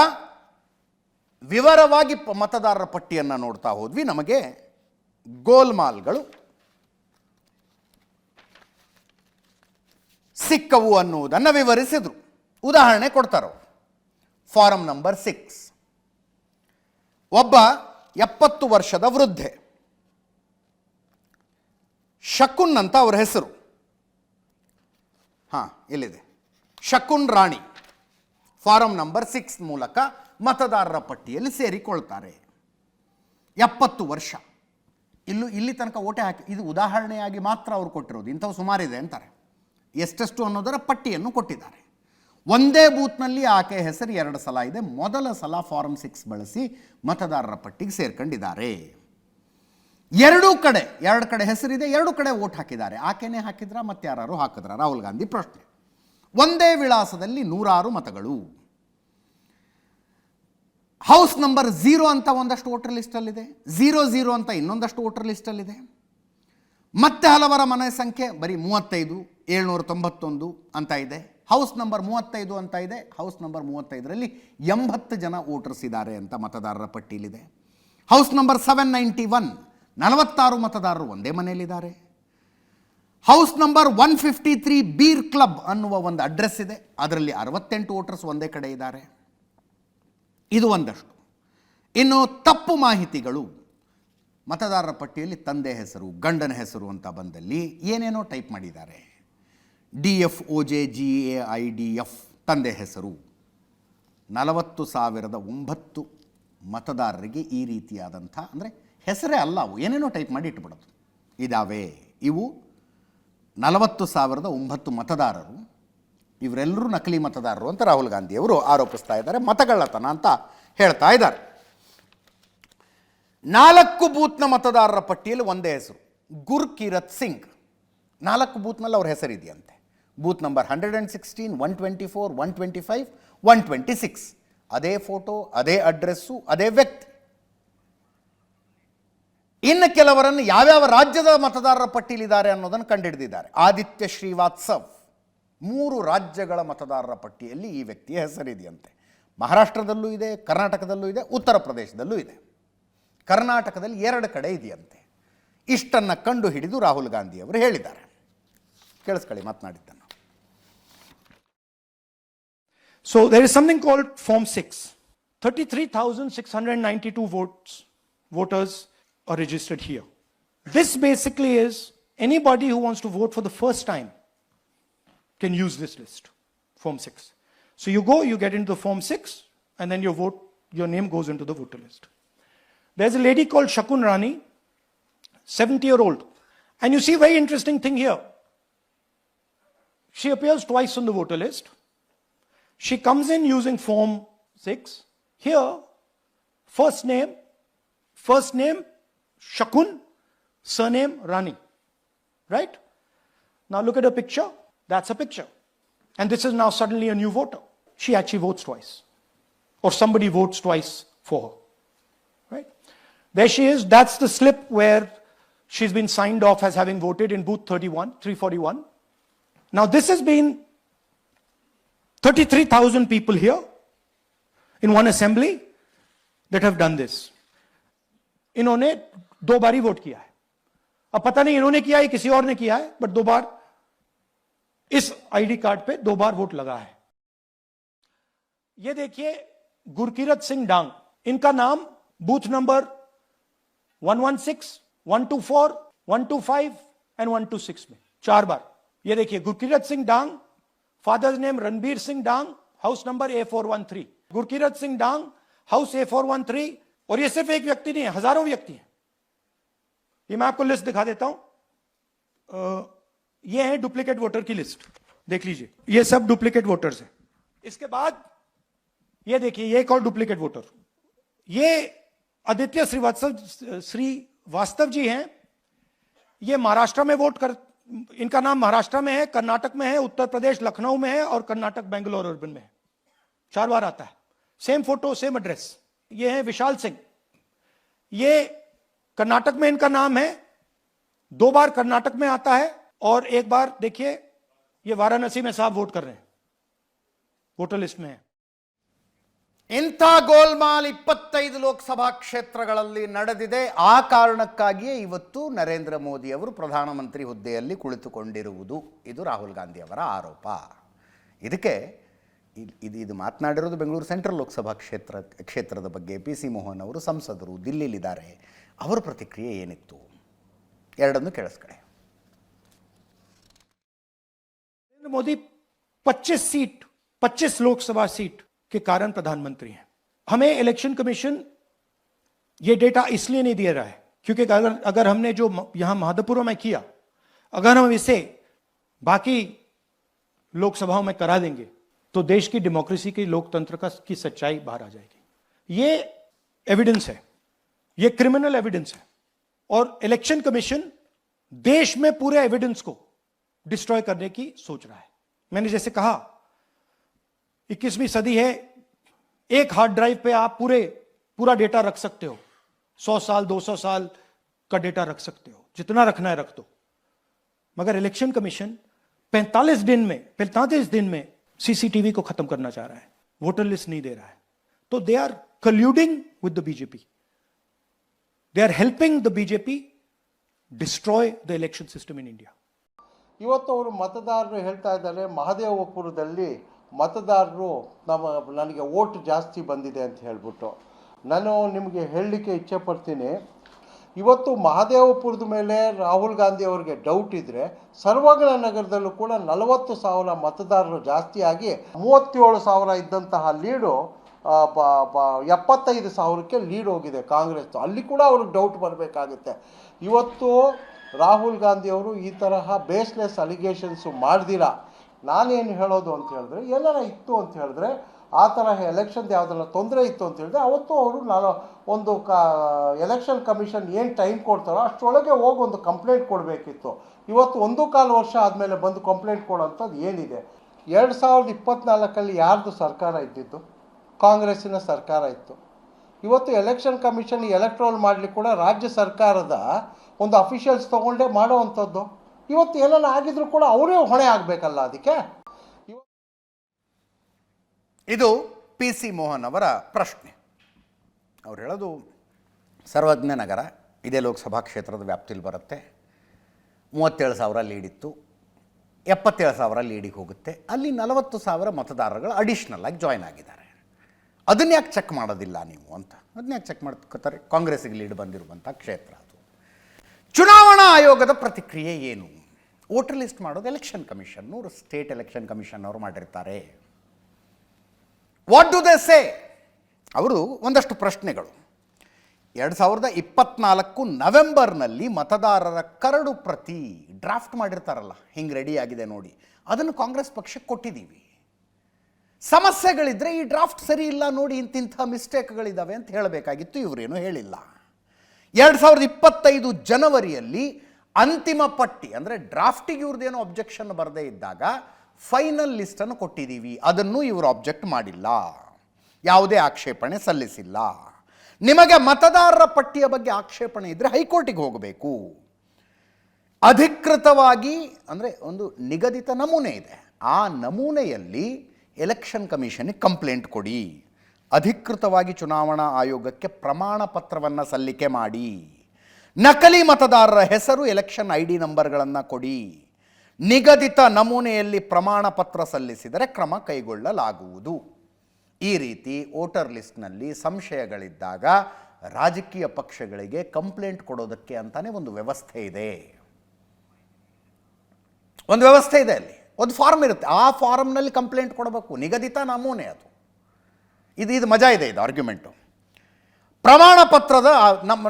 ವಿವರವಾಗಿ ಮತದಾರರ ಪಟ್ಟಿಯನ್ನು ನೋಡ್ತಾ ಹೋದ್ವಿ. ನಮಗೆ ಗೋಲ್ಮಾಲ್ಗಳು ಸಿಕ್ಕವು ಅನ್ನುವುದನ್ನು ವಿವರಿಸಿದರು. ಉದಾಹರಣೆ ಕೊಡ್ತಾರೋ. ಫಾರಂ ನಂಬರ್ 6, ಒಬ್ಬ 70 ವರ್ಷದ ವೃದ್ಧೆ, ಶಕುನ್ ಅಂತ ಅವರ ಹೆಸರು. ಇಲ್ಲಿದೆ ಶಕುನ್ ರಾಣಿ. ಫಾರಂ ನಂಬರ್ 6 ಮೂಲಕ ಮತದಾರರ ಪಟ್ಟಿಯಲ್ಲಿ ಸೇರಿಕೊಳ್ತಾರೆ. 70 ವರ್ಷ. ಇಲ್ಲಿ ತನಕ ಓಟೆ ಹಾಕಿ, ಇದು ಉದಾಹರಣೆಯಾಗಿ ಮಾತ್ರ ಅವರು ಕೊಟ್ಟಿರೋದು, ಇಂಥವು ಸುಮಾರಿದೆ ಅಂತಾರೆ. ಎಷ್ಟೆಷ್ಟು ಅನ್ನೋದರ ಪಟ್ಟಿಯನ್ನು ಕೊಟ್ಟಿದ್ದಾರೆ. ಒಂದೇ ಬೂತ್ನಲ್ಲಿ ಆಕೆ ಹೆಸರು 2 ಸಲ ಇದೆ. ಮೊದಲ ಸಲ ಫಾರಂ 6 ಬಳಸಿ ಮತದಾರರ ಪಟ್ಟಿಗೆ ಸೇರ್ಕೊಂಡಿದ್ದಾರೆ. ಎರಡು ಕಡೆ ಹೆಸರಿದೆ, 2 ಕಡೆ ವೋಟ್ ಹಾಕಿದ್ದಾರೆ. ಆಕೆನೇ ಹಾಕಿದ್ರ ಮತ್ತೆ ಯಾರು ಹಾಕಿದ್ರ? ರಾಹುಲ್ ಗಾಂಧಿ ಪ್ರಶ್ನೆ. ಒಂದೇ ವಿಳಾಸದಲ್ಲಿ 106 ಮತಗಳು. ಹೌಸ್ ನಂಬರ್ 0 ಅಂತ ಒಂದಷ್ಟು ವೋಟರ್ ಲಿಸ್ಟಲ್ಲಿದೆ, 00 ಅಂತ ಇನ್ನೊಂದಷ್ಟು ವೋಟರ್ ಲಿಸ್ಟಲ್ಲಿದೆ. ಮತ್ತೆ ಹಲವರ ಮನೆ ಸಂಖ್ಯೆ ಬರೀ 35, 791 ಅಂತ ಇದೆ. ಹೌಸ್ ನಂಬರ್ 35 ಅಂತ ಇದೆ. ಹೌಸ್ ನಂಬರ್ 35ರಲ್ಲಿ 80 ಜನ ವೋಟರ್ಸ್ ಇದ್ದಾರೆ ಅಂತ ಮತದಾರರ ಪಟ್ಟಿಯಲ್ಲಿದೆ. ಹೌಸ್ ನಂಬರ್ 791, 46 ಮತದಾರರು ಒಂದೇ ಮನೆಯಲ್ಲಿದ್ದಾರೆ. ಹೌಸ್ ನಂಬರ್ 153 ಬೀರ್ ಕ್ಲಬ್ ಅನ್ನುವ ಒಂದು ಅಡ್ರೆಸ್ ಇದೆ, ಅದರಲ್ಲಿ 68 ವೋಟರ್ಸ್ ಒಂದೇ ಕಡೆ ಇದ್ದಾರೆ. ಇದು ಒಂದಷ್ಟು. ಇನ್ನು ತಪ್ಪು ಮಾಹಿತಿಗಳು. ಮತದಾರರ ಪಟ್ಟಿಯಲ್ಲಿ ತಂದೆ ಹೆಸರು, ಗಂಡನ ಹೆಸರು ಅಂತ ಬಂದಲ್ಲಿ ಏನೇನೋ ಟೈಪ್ ಮಾಡಿದ್ದಾರೆ. DFOJGAIDF ತಂದೆ ಹೆಸರು. 40,009 ಮತದಾರರಿಗೆ ಈ ರೀತಿಯಾದಂಥ, ಅಂದರೆ ಹೆಸರೇ ಅಲ್ಲ, ಅವು ಏನೇನೋ ಟೈಪ್ ಮಾಡಿ ಇಟ್ಬಿಡೋದು ಇದಾವೆ. ಇವು 40,009 ಮತದಾರರು. ಇವರೆಲ್ಲರೂ ನಕಲಿ ಮತದಾರರು ಅಂತ ರಾಹುಲ್ ಗಾಂಧಿಯವರು ಆರೋಪಿಸ್ತಾ ಇದ್ದಾರೆ. ಮತಗಳ್ಳತನ ಅಂತ ಹೇಳ್ತಾ ಇದ್ದಾರೆ. 4 ಬೂತ್ನ ಮತದಾರರ ಪಟ್ಟಿಯಲ್ಲಿ ಒಂದೇ ಹೆಸರು, ಗುರ್ಕಿರತ್ ಸಿಂಗ್. 4 ಬೂತ್ನಲ್ಲಿ ಅವ್ರ ಹೆಸರಿದೆಯಂತೆ. Booth number 116, 124, 125, 126. ಅದೇ ಫೋಟೋ, ಅದೇ ಅಡ್ರೆಸ್ಸು, ಅದೇ ವ್ಯಕ್ತಿ. ಇನ್ನು ಕೆಲವರನ್ನು ಯಾವ್ಯಾವ ರಾಜ್ಯದ ಮತದಾರರ ಪಟ್ಟಿಯಲ್ಲಿದ್ದಾರೆ ಅನ್ನೋದನ್ನು ಕಂಡುಹಿಡಿದಿದ್ದಾರೆ. ಆದಿತ್ಯ ಶ್ರೀವಾತ್ಸವ್ 3 ರಾಜ್ಯಗಳ ಮತದಾರರ ಪಟ್ಟಿಯಲ್ಲಿ ಈ ವ್ಯಕ್ತಿಯ ಹೆಸರಿದೆಯಂತೆ. ಮಹಾರಾಷ್ಟ್ರದಲ್ಲೂ ಇದೆ, ಕರ್ನಾಟಕದಲ್ಲೂ ಇದೆ, ಉತ್ತರ ಪ್ರದೇಶದಲ್ಲೂ ಇದೆ. ಕರ್ನಾಟಕದಲ್ಲಿ 2 ಕಡೆ ಇದೆಯಂತೆ. ಇಷ್ಟನ್ನು ಕಂಡು ಹಿಡಿದು ರಾಹುಲ್ ಗಾಂಧಿ ಅವರು ಹೇಳಿದ್ದಾರೆ. ಕೇಳಿಸ್ಕೊಳ್ಳಿ ಮಾತನಾಡಿದ್ದನ್ನು. So there is something called Form 6. 33,692 voters are registered here. This basically is anybody who wants to vote for the first time can use this list, Form 6. So you go, you get into the Form 6, and then your name goes into the voter list. There's a lady called Shakun Rani, 70-year-old. And you see a very interesting thing here. She appears twice on the voter list. She comes in using Form 6. Here, first name, Shakun, surname Rani, right? Now look at her picture. That's a picture. And this is now suddenly a new voter. She actually votes twice. Or somebody votes twice for her. Right? There she is. That's the slip where she's been signed off as having voted in booth 341. Now this has been 33,000 people here in one assembly that have done this. इन्होंने 2 बार ही vote किया है. अब पता नहीं इन्होंने किया है किसी और ने किया है, बट 2 बार इस आईडी कार्ड पे 2 बार वोट लगा है. ये देखिए गुरकीरत सिंह डांग, इनका नाम बूथ नंबर 116, 124, 125 एंड 126 में 4 बार. ये देखिए Gurkirat Singh Dang, father's name Ranbir Singh Dang, house number A413. Gurkirat Singh Dang, house A413. और ये सिर्फ एक व्यक्ति नहीं है, हजारों व्यक्ति हैं. ये मैं आपको लिस्ट दिखा देता हूं. ये है डुप्लीकेट वोटर की लिस्ट, देख लीजिए. ये सब डुप्लीकेट वोटर्स हैं. इसके बाद ये देखिए, ये एक और डुप्लीकेट वोटर, ये आदित्य श्रीवास्तव जी हैं. ये महाराष्ट्र में वोट कर, इनका नाम महाराष्ट्र में है, कर्नाटक में है, उत्तर प्रदेश लखनऊ में है और कर्नाटक बेंगलोर अर्बन में है. 4 बार आता है. Same photo same address. ये है विशाल सिंह, ये कर्नाटक में इनका नाम है, 2 बार कर्नाटक में आता है और 1 बार देखिए ये वाराणसी में साहब वोट कर रहे हैं, वोटर लिस्ट में है. ಇಂಥ ಗೋಲ್ಮಾಲ್ 25 ಲೋಕಸಭಾ ಕ್ಷೇತ್ರಗಳಲ್ಲಿ ನಡೆದಿದೆ. ಆ ಕಾರಣಕ್ಕಾಗಿಯೇ ಇವತ್ತು ನರೇಂದ್ರ ಮೋದಿ ಅವರು ಪ್ರಧಾನಮಂತ್ರಿ ಹುದ್ದೆಯಲ್ಲಿ ಕುಳಿತುಕೊಂಡಿರುವುದು. ಇದು ರಾಹುಲ್ ಗಾಂಧಿ ಅವರ ಆರೋಪ. ಇದಕ್ಕೆ ಇದು ಮಾತನಾಡಿರೋದು ಬೆಂಗಳೂರು ಸೆಂಟ್ರಲ್ ಲೋಕಸಭಾ ಕ್ಷೇತ್ರದ ಬಗ್ಗೆ. PC ಮೋಹನ್ ಅವರು ಸಂಸದರು, ದಿಲ್ಲಿಲಿದ್ದಾರೆ. ಅವರ ಪ್ರತಿಕ್ರಿಯೆ ಏನಿತ್ತು ಎರಡನ್ನು ಕೇಳಿಸ್ಕೊಳ್ಳಿ. नरेंद्र मोदी 25 लोकसभा सीट के कारण प्रधानमंत्री हैं. हमें इलेक्शन कमीशन ये डेटा इसलिए नहीं दे रहा है क्योंकि अगर हमने जो यहां महादपुर में किया, अगर हम इसे बाकी लोकसभाओं में करा देंगे तो देश की डेमोक्रेसी की लोकतंत्र की सच्चाई बाहर आ जाएगी. ये एविडेंस है, ये क्रिमिनल एविडेंस है. और इलेक्शन कमीशन देश में पूरे एविडेंस को डिस्ट्रॉय करने की सोच रहा है. मैंने जैसे कहा 21वीं सदी है. एक हार्ड ड्राइव पे आप पूरा डेटा रख सकते हो. 100 साल 200 साल का डेटा रख सकते हो, जितना रखना है रख दो. मगर इलेक्शन कमीशन 45 दिन में CCTV को खत्म करना चाह रहा है, वोटर लिस्ट नहीं दे रहा है. तो they are colluding with the BJP. They are helping the BJP destroy the election system in India. ಇವತ್ತು ಅವರು ಮತದಾರರು ಹೇಳ್ತಾ ಇದ್ದಾರೆ, ಮಹದೇವಪುರದಲ್ಲಿ ಮತದಾರರು ನನಗೆ ಓಟ್ ಜಾಸ್ತಿ ಬಂದಿದೆ ಅಂತ ಹೇಳ್ಬಿಟ್ಟು. ನಾನು ನಿಮಗೆ ಹೇಳಲಿಕ್ಕೆ ಇಚ್ಛೆ ಪಡ್ತೀನಿ, ಇವತ್ತು ಮಹದೇವಪುರದ ಮೇಲೆ ರಾಹುಲ್ ಗಾಂಧಿ ಅವರಿಗೆ ಡೌಟ್ ಇದ್ದರೆ ಸರ್ವಜ್ಞ ನಗರದಲ್ಲೂ ಕೂಡ 40,000 ಮತದಾರರು ಜಾಸ್ತಿಯಾಗಿ 37,000 ಇದ್ದಂತಹ ಲೀಡು 75,000ಕ್ಕೆ ಲೀಡ್ ಹೋಗಿದೆ ಕಾಂಗ್ರೆಸ್. ಅಲ್ಲಿ ಕೂಡ ಅವ್ರಿಗೆ ಡೌಟ್ ಬರಬೇಕಾಗುತ್ತೆ. ಇವತ್ತು ರಾಹುಲ್ ಗಾಂಧಿ ಅವರು ಈ ತರಹ ಬೇಸ್ಲೆಸ್ ಅಲಿಗೇಷನ್ಸು ಮಾಡ್ದಿರ. ನಾನೇನು ಹೇಳೋದು ಅಂತ ಹೇಳಿದ್ರೆ, ಏನಾರ ಇತ್ತು ಅಂತ ಹೇಳಿದ್ರೆ, ಆ ತರಹ ಎಲೆಕ್ಷನ್ದು ಯಾವುದೆಲ್ಲ ತೊಂದರೆ ಇತ್ತು ಅಂತ ಹೇಳಿದ್ರೆ ಅವತ್ತು ಅವರು ಒಂದು ಎಲೆಕ್ಷನ್ ಕಮಿಷನ್ ಏನು ಟೈಮ್ ಕೊಡ್ತಾರೋ ಅಷ್ಟರೊಳಗೆ ಹೋಗಿ ಒಂದು ಕಂಪ್ಲೇಂಟ್ ಕೊಡಬೇಕಿತ್ತು. ಇವತ್ತು 1.25 ವರ್ಷ ಆದಮೇಲೆ ಬಂದು ಕಂಪ್ಲೇಂಟ್ ಕೊಡೋಂಥದ್ದು ಏನಿದೆ? 2024 ಯಾರ್ದು ಸರ್ಕಾರ ಇದ್ದಿದ್ದು? ಕಾಂಗ್ರೆಸ್ಸಿನ ಸರ್ಕಾರ ಇತ್ತು. ಇವತ್ತು ಎಲೆಕ್ಷನ್ ಕಮಿಷನ್ ಎಲೆಕ್ಟ್ರೋಲ್ ಮಾಡಲಿಕ್ಕೆ ಕೂಡ ರಾಜ್ಯ ಸರ್ಕಾರದ ಒಂದು ಅಫಿಷಿಯಲ್ಸ್ ತೊಗೊಂಡೇ ಮಾಡೋವಂಥದ್ದು. ಇವತ್ತು ಏನಾನ ಆಗಿದ್ರು ಕೂಡ ಅವರೇ ಹೊಣೆ ಆಗಬೇಕಲ್ಲ ಅದಕ್ಕೆ. ಇದು PC ಮೋಹನ್ ಅವರ ಪ್ರಶ್ನೆ. ಅವ್ರು ಹೇಳೋದು ಸರ್ವಜ್ಞ ನಗರ ಇದೇ ಲೋಕಸಭಾ ಕ್ಷೇತ್ರದ ವ್ಯಾಪ್ತಿಯಲ್ಲಿ ಬರುತ್ತೆ. 37,000 ಲೀಡಿತ್ತು, 77,000 ಲೀಡಿಗೆ ಹೋಗುತ್ತೆ. ಅಲ್ಲಿ 40,000 ಮತದಾರಗಳು ಅಡಿಷ್ನಲ್ ಆಗಿ ಜಾಯ್ನ್ ಆಗಿದ್ದಾರೆ. ಅದನ್ನ ಯಾಕೆ ಚೆಕ್ ಮಾಡೋದಿಲ್ಲ ನೀವು ಅಂತ. ಅದನ್ನ ಯಾಕೆ ಚೆಕ್ ಮಾಡ್ಕೋತಾರೆ? ಕಾಂಗ್ರೆಸ್ಸಿಗೆ ಲೀಡ್ ಬಂದಿರುವಂಥ ಕ್ಷೇತ್ರ ಅದು. ಚುನಾವಣಾ ಆಯೋಗದ ಪ್ರತಿಕ್ರಿಯೆ ಏನು? ವೋಟರ್ ಲಿಸ್ಟ್ ಮಾಡೋದು election commission, state election commission ಅವರು ಮಾಡಿರ್ತಾರೆ. What do they say? ಅವರು ಒಂದಷ್ಟು ಪ್ರಶ್ನೆಗಳು. 2024 ನವೆಂಬರ್ನಲ್ಲಿ ಮತದಾರರ ಕರಡು ಪ್ರತಿ ಡ್ರಾಫ್ಟ್ ಮಾಡಿರ್ತಾರಲ್ಲ, ಹಿಂಗೆ ರೆಡಿ ಆಗಿದೆ ನೋಡಿ, ಅದನ್ನು ಕಾಂಗ್ರೆಸ್ ಪಕ್ಷಕ್ಕೆ ಕೊಟ್ಟಿದ್ದೀವಿ. ಸಮಸ್ಯೆಗಳಿದ್ದರೆ ಈ ಡ್ರಾಫ್ಟ್ ಸರಿ ಇಲ್ಲ ನೋಡಿ, ಇಂತಿಂಥ ಮಿಸ್ಟೇಕ್ಗಳಿದ್ದಾವೆ ಅಂತ ಹೇಳಬೇಕಾಗಿತ್ತು. ಇವರೇನು ಹೇಳಿಲ್ಲ. 2025 ಜನವರಿಯಲ್ಲಿ ಅಂತಿಮ ಪಟ್ಟಿ ಅಂದರೆ ಡ್ರಾಫ್ಟಿಗೆ ಇವ್ರದ್ದೇನೋ ಅಬ್ಜೆಕ್ಷನ್ ಬರದೇ ಇದ್ದಾಗ ಫೈನಲ್ ಲಿಸ್ಟನ್ನು ಕೊಟ್ಟಿದ್ದೀವಿ, ಅದನ್ನು ಇವರು ಆಬ್ಜೆಕ್ಟ್ ಮಾಡಿಲ್ಲ, ಯಾವುದೇ ಆಕ್ಷೇಪಣೆ ಸಲ್ಲಿಸಿಲ್ಲ. ನಿಮಗೆ ಮತದಾರರ ಪಟ್ಟಿಯ ಬಗ್ಗೆ ಆಕ್ಷೇಪಣೆ ಇದ್ದರೆ ಹೈಕೋರ್ಟಿಗೆ ಹೋಗಬೇಕು. ಅಧಿಕೃತವಾಗಿ ಅಂದರೆ ಒಂದು ನಿಗದಿತ ನಮೂನೆ ಇದೆ, ಆ ನಮೂನೆಯಲ್ಲಿ ಎಲೆಕ್ಷನ್ ಕಮಿಷನ್ಗೆ ಕಂಪ್ಲೇಂಟ್ ಕೊಡಿ, ಅಧಿಕೃತವಾಗಿ ಚುನಾವಣಾ ಆಯೋಗಕ್ಕೆ ಪ್ರಮಾಣ ಪತ್ರವನ್ನು ಸಲ್ಲಿಕೆ ಮಾಡಿ, ನಕಲಿ ಮತದಾರರ ಹೆಸರು ಎಲೆಕ್ಷನ್ ID ನಂಬರ್ಗಳನ್ನು ಕೊಡಿ, ನಿಗದಿತ ನಮೂನೆಯಲ್ಲಿ ಪ್ರಮಾಣ ಪತ್ರ ಸಲ್ಲಿಸಿದರೆ ಕ್ರಮ ಕೈಗೊಳ್ಳಲಾಗುವುದು. ಈ ರೀತಿ ವೋಟರ್ ಲಿಸ್ಟ್ನಲ್ಲಿ ಸಂಶಯಗಳಿದ್ದಾಗ ರಾಜಕೀಯ ಪಕ್ಷಗಳಿಗೆ ಕಂಪ್ಲೇಂಟ್ ಕೊಡೋದಕ್ಕೆ ಅಂತಾನೆ ಒಂದು ವ್ಯವಸ್ಥೆ ಇದೆ. ಒಂದು ವ್ಯವಸ್ಥೆ ಇದೆ, ಅಲ್ಲಿ ಒಂದು ಫಾರ್ಮ್ ಇರುತ್ತೆ, ಆ ಫಾರ್ಮ್ನಲ್ಲಿ ಕಂಪ್ಲೇಂಟ್ ಕೊಡಬೇಕು, ನಿಗದಿತ ನಮೂನೆ ಅದು. ಇದು ಮಜಾ ಇದೆ, ಇದು ಆರ್ಗ್ಯುಮೆಂಟು. ಪ್ರಮಾಣ ಪತ್ರದ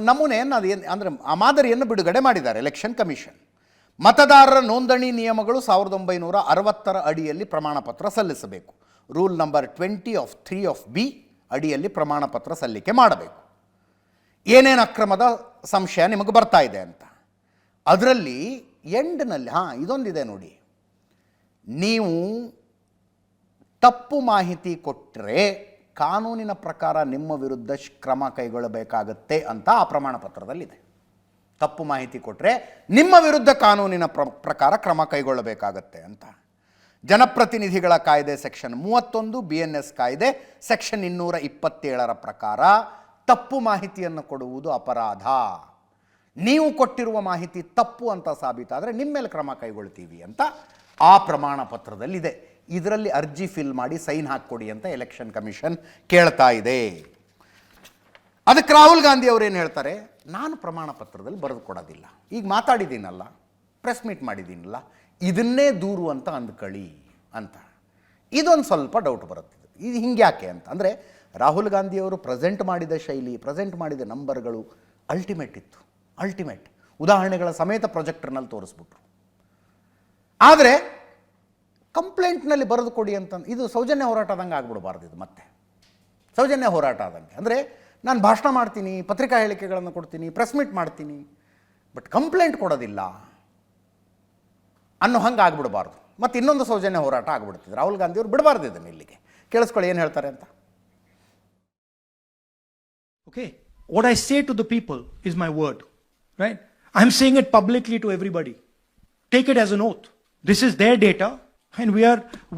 ನಮೂನೆಯನ್ನು ಅದು ಅಂದರೆ ಆ ಮಾದರಿಯನ್ನು ಬಿಡುಗಡೆ ಮಾಡಿದ್ದಾರೆ ಎಲೆಕ್ಷನ್ ಕಮಿಷನ್. ಮತದಾರರ ನೋಂದಣಿ ನಿಯಮಗಳು 1960 ಅಡಿಯಲ್ಲಿ ಪ್ರಮಾಣ ಪತ್ರ ಸಲ್ಲಿಸಬೇಕು. Rule number 20 of 3 of B ಅಡಿಯಲ್ಲಿ ಪ್ರಮಾಣ ಪತ್ರ ಸಲ್ಲಿಕೆ ಮಾಡಬೇಕು. ಏನೇನು ಅಕ್ರಮದ ಸಂಶಯ ನಿಮಗೆ ಬರ್ತಾ ಇದೆ ಅಂತ ಅದರಲ್ಲಿ ಎಂಡ್ನಲ್ಲಿ ಇದೊಂದಿದೆ ನೋಡಿ, ನೀವು ತಪ್ಪು ಮಾಹಿತಿ ಕೊಟ್ಟರೆ ಕಾನೂನಿನ ಪ್ರಕಾರ ನಿಮ್ಮ ವಿರುದ್ಧ ಕ್ರಮ ಕೈಗೊಳ್ಳಬೇಕಾಗತ್ತೆ ಅಂತ ಆ ಪ್ರಮಾಣ ಪತ್ರದಲ್ಲಿದೆ. ತಪ್ಪು ಮಾಹಿತಿ ಕೊಟ್ಟರೆ ನಿಮ್ಮ ವಿರುದ್ಧ ಕಾನೂನಿನ ಪ್ರಕಾರ ಕ್ರಮ ಕೈಗೊಳ್ಳಬೇಕಾಗತ್ತೆ ಅಂತ. ಜನಪ್ರತಿನಿಧಿಗಳ ಕಾಯ್ದೆ ಸೆಕ್ಷನ್ 31, BNS ಕಾಯ್ದೆ ಸೆಕ್ಷನ್ 227 ಪ್ರಕಾರ ತಪ್ಪು ಮಾಹಿತಿಯನ್ನು ಕೊಡುವುದು ಅಪರಾಧ. ನೀವು ಕೊಟ್ಟಿರುವ ಮಾಹಿತಿ ತಪ್ಪು ಅಂತ ಸಾಬೀತಾದರೆ ನಿಮ್ಮ ಮೇಲೆ ಕ್ರಮ ಕೈಗೊಳ್ತೀವಿ ಅಂತ ಆ ಪ್ರಮಾಣ ಪತ್ರದಲ್ಲಿದೆ. ಇದರಲ್ಲಿ ಅರ್ಜಿ ಫಿಲ್ ಮಾಡಿ ಸೈನ್ ಹಾಕ್ಕೊಡಿ ಅಂತ ಎಲೆಕ್ಷನ್ ಕಮಿಷನ್ ಕೇಳ್ತಾ ಇದೆ. ಅದಕ್ಕೆ ರಾಹುಲ್ ಗಾಂಧಿ ಅವರೇನು ಹೇಳ್ತಾರೆ, ನಾನು ಪ್ರಮಾಣ ಪತ್ರದಲ್ಲಿ ಬರೆದು ಕೊಡೋದಿಲ್ಲ, ಈಗ ಮಾತಾಡಿದ್ದೀನಲ್ಲ, ಪ್ರೆಸ್ ಮೀಟ್ ಮಾಡಿದ್ದೀನಲ್ಲ, ಇದನ್ನೇ ದೂರು ಅಂತ ಅಂದ್ಕೊಳ್ಳಿ ಅಂತ. ಇದೊಂದು ಸ್ವಲ್ಪ ಡೌಟ್ ಬರುತ್ತೆ, ಇದು ಹಿಂಗೆ ಯಾಕೆ ಅಂತ. ಅಂದರೆ ರಾಹುಲ್ ಗಾಂಧಿಯವರು ಪ್ರೆಸೆಂಟ್ ಮಾಡಿದ ಶೈಲಿ, ಪ್ರೆಸೆಂಟ್ ಮಾಡಿದ ನಂಬರ್ಗಳು ಅಲ್ಟಿಮೇಟ್ ಇತ್ತು, ಅಲ್ಟಿಮೇಟ್ ಉದಾಹರಣೆಗಳ ಸಮೇತ ಪ್ರೊಜೆಕ್ಟರ್ನಲ್ಲಿ ತೋರಿಸ್ಬಿಟ್ರು. ಆದರೆ ಕಂಪ್ಲೇಂಟ್ನಲ್ಲಿ ಬರೆದು ಕೊಡಿ ಅಂತ, ಇದು ಸೌಜನ್ಯ ಹೋರಾಟ ಆದಂಗೆ ಆಗ್ಬಿಡಬಾರ್ದು. ಇದು ಮತ್ತೆ ಸೌಜನ್ಯ ಹೋರಾಟ ಆದಂಗೆ, ಅಂದರೆ ನಾನು ಭಾಷಣ ಮಾಡ್ತೀನಿ, ಪತ್ರಿಕಾ ಹೇಳಿಕೆಗಳನ್ನು ಕೊಡ್ತೀನಿ, ಪ್ರೆಸ್ ಮೀಟ್ ಮಾಡ್ತೀನಿ, ಬಟ್ ಕಂಪ್ಲೇಂಟ್ ಕೊಡೋದಿಲ್ಲ ಅನ್ನೋ ಹಂಗೆ ಆಗ್ಬಿಡಬಾರ್ದು. ಮತ್ತು ಇನ್ನೊಂದು ಸೌಜನ್ಯ ಹೋರಾಟ ಆಗ್ಬಿಡ್ತಿದೆ. ರಾಹುಲ್ ಗಾಂಧಿ ಅವರು ಬಿಡಬಾರ್ದು ಇದನ್ನು. ಇಲ್ಲಿಗೆ ಕೇಳಿಸ್ಕೊಳ್ಳಿ ಏನು ಹೇಳ್ತಾರೆ ಅಂತ. Okay, what I say to the people is my word, right? I'm saying it publicly to everybody. Take it as an oath. This is their data, and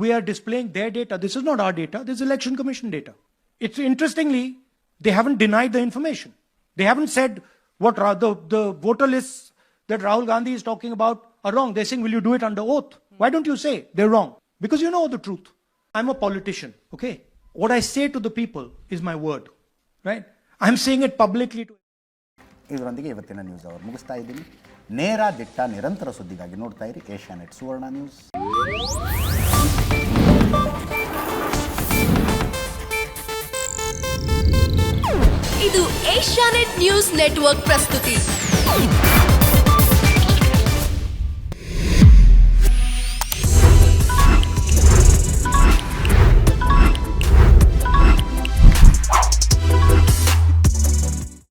we are displaying their data. This is not our data. This is Election Commission data. It's interestingly, they haven't denied the information. They haven't said what the voter lists that Rahul Gandhi is talking about are wrong. They're saying, will you do it under oath? Why don't you say they're wrong? Because you know the truth. I'm a politician, okay? What I say to the people is my word, right? I'm saying it publicly to... ಇದರೊಂದಿಗೆ ಇವತ್ತಿನ news ಅವರು ಮುಗಿಸ್ತಾ ಇದ್ದೀನಿ. ನೇರ ದಿಟ್ಟ ನಿರಂತರ ಸುದ್ದಿಗಾಗಿ ನೋಡ್ತಾ ಇರಿ ಏಷ್ಯಾನೆಟ್ ಸುವರ್ಣ ನ್ಯೂಸ್. ಇದು ಏಷ್ಯಾನೆಟ್ ನ್ಯೂಸ್ ನೆಟ್ವರ್ಕ್ ಪ್ರಸ್ತುತಿ.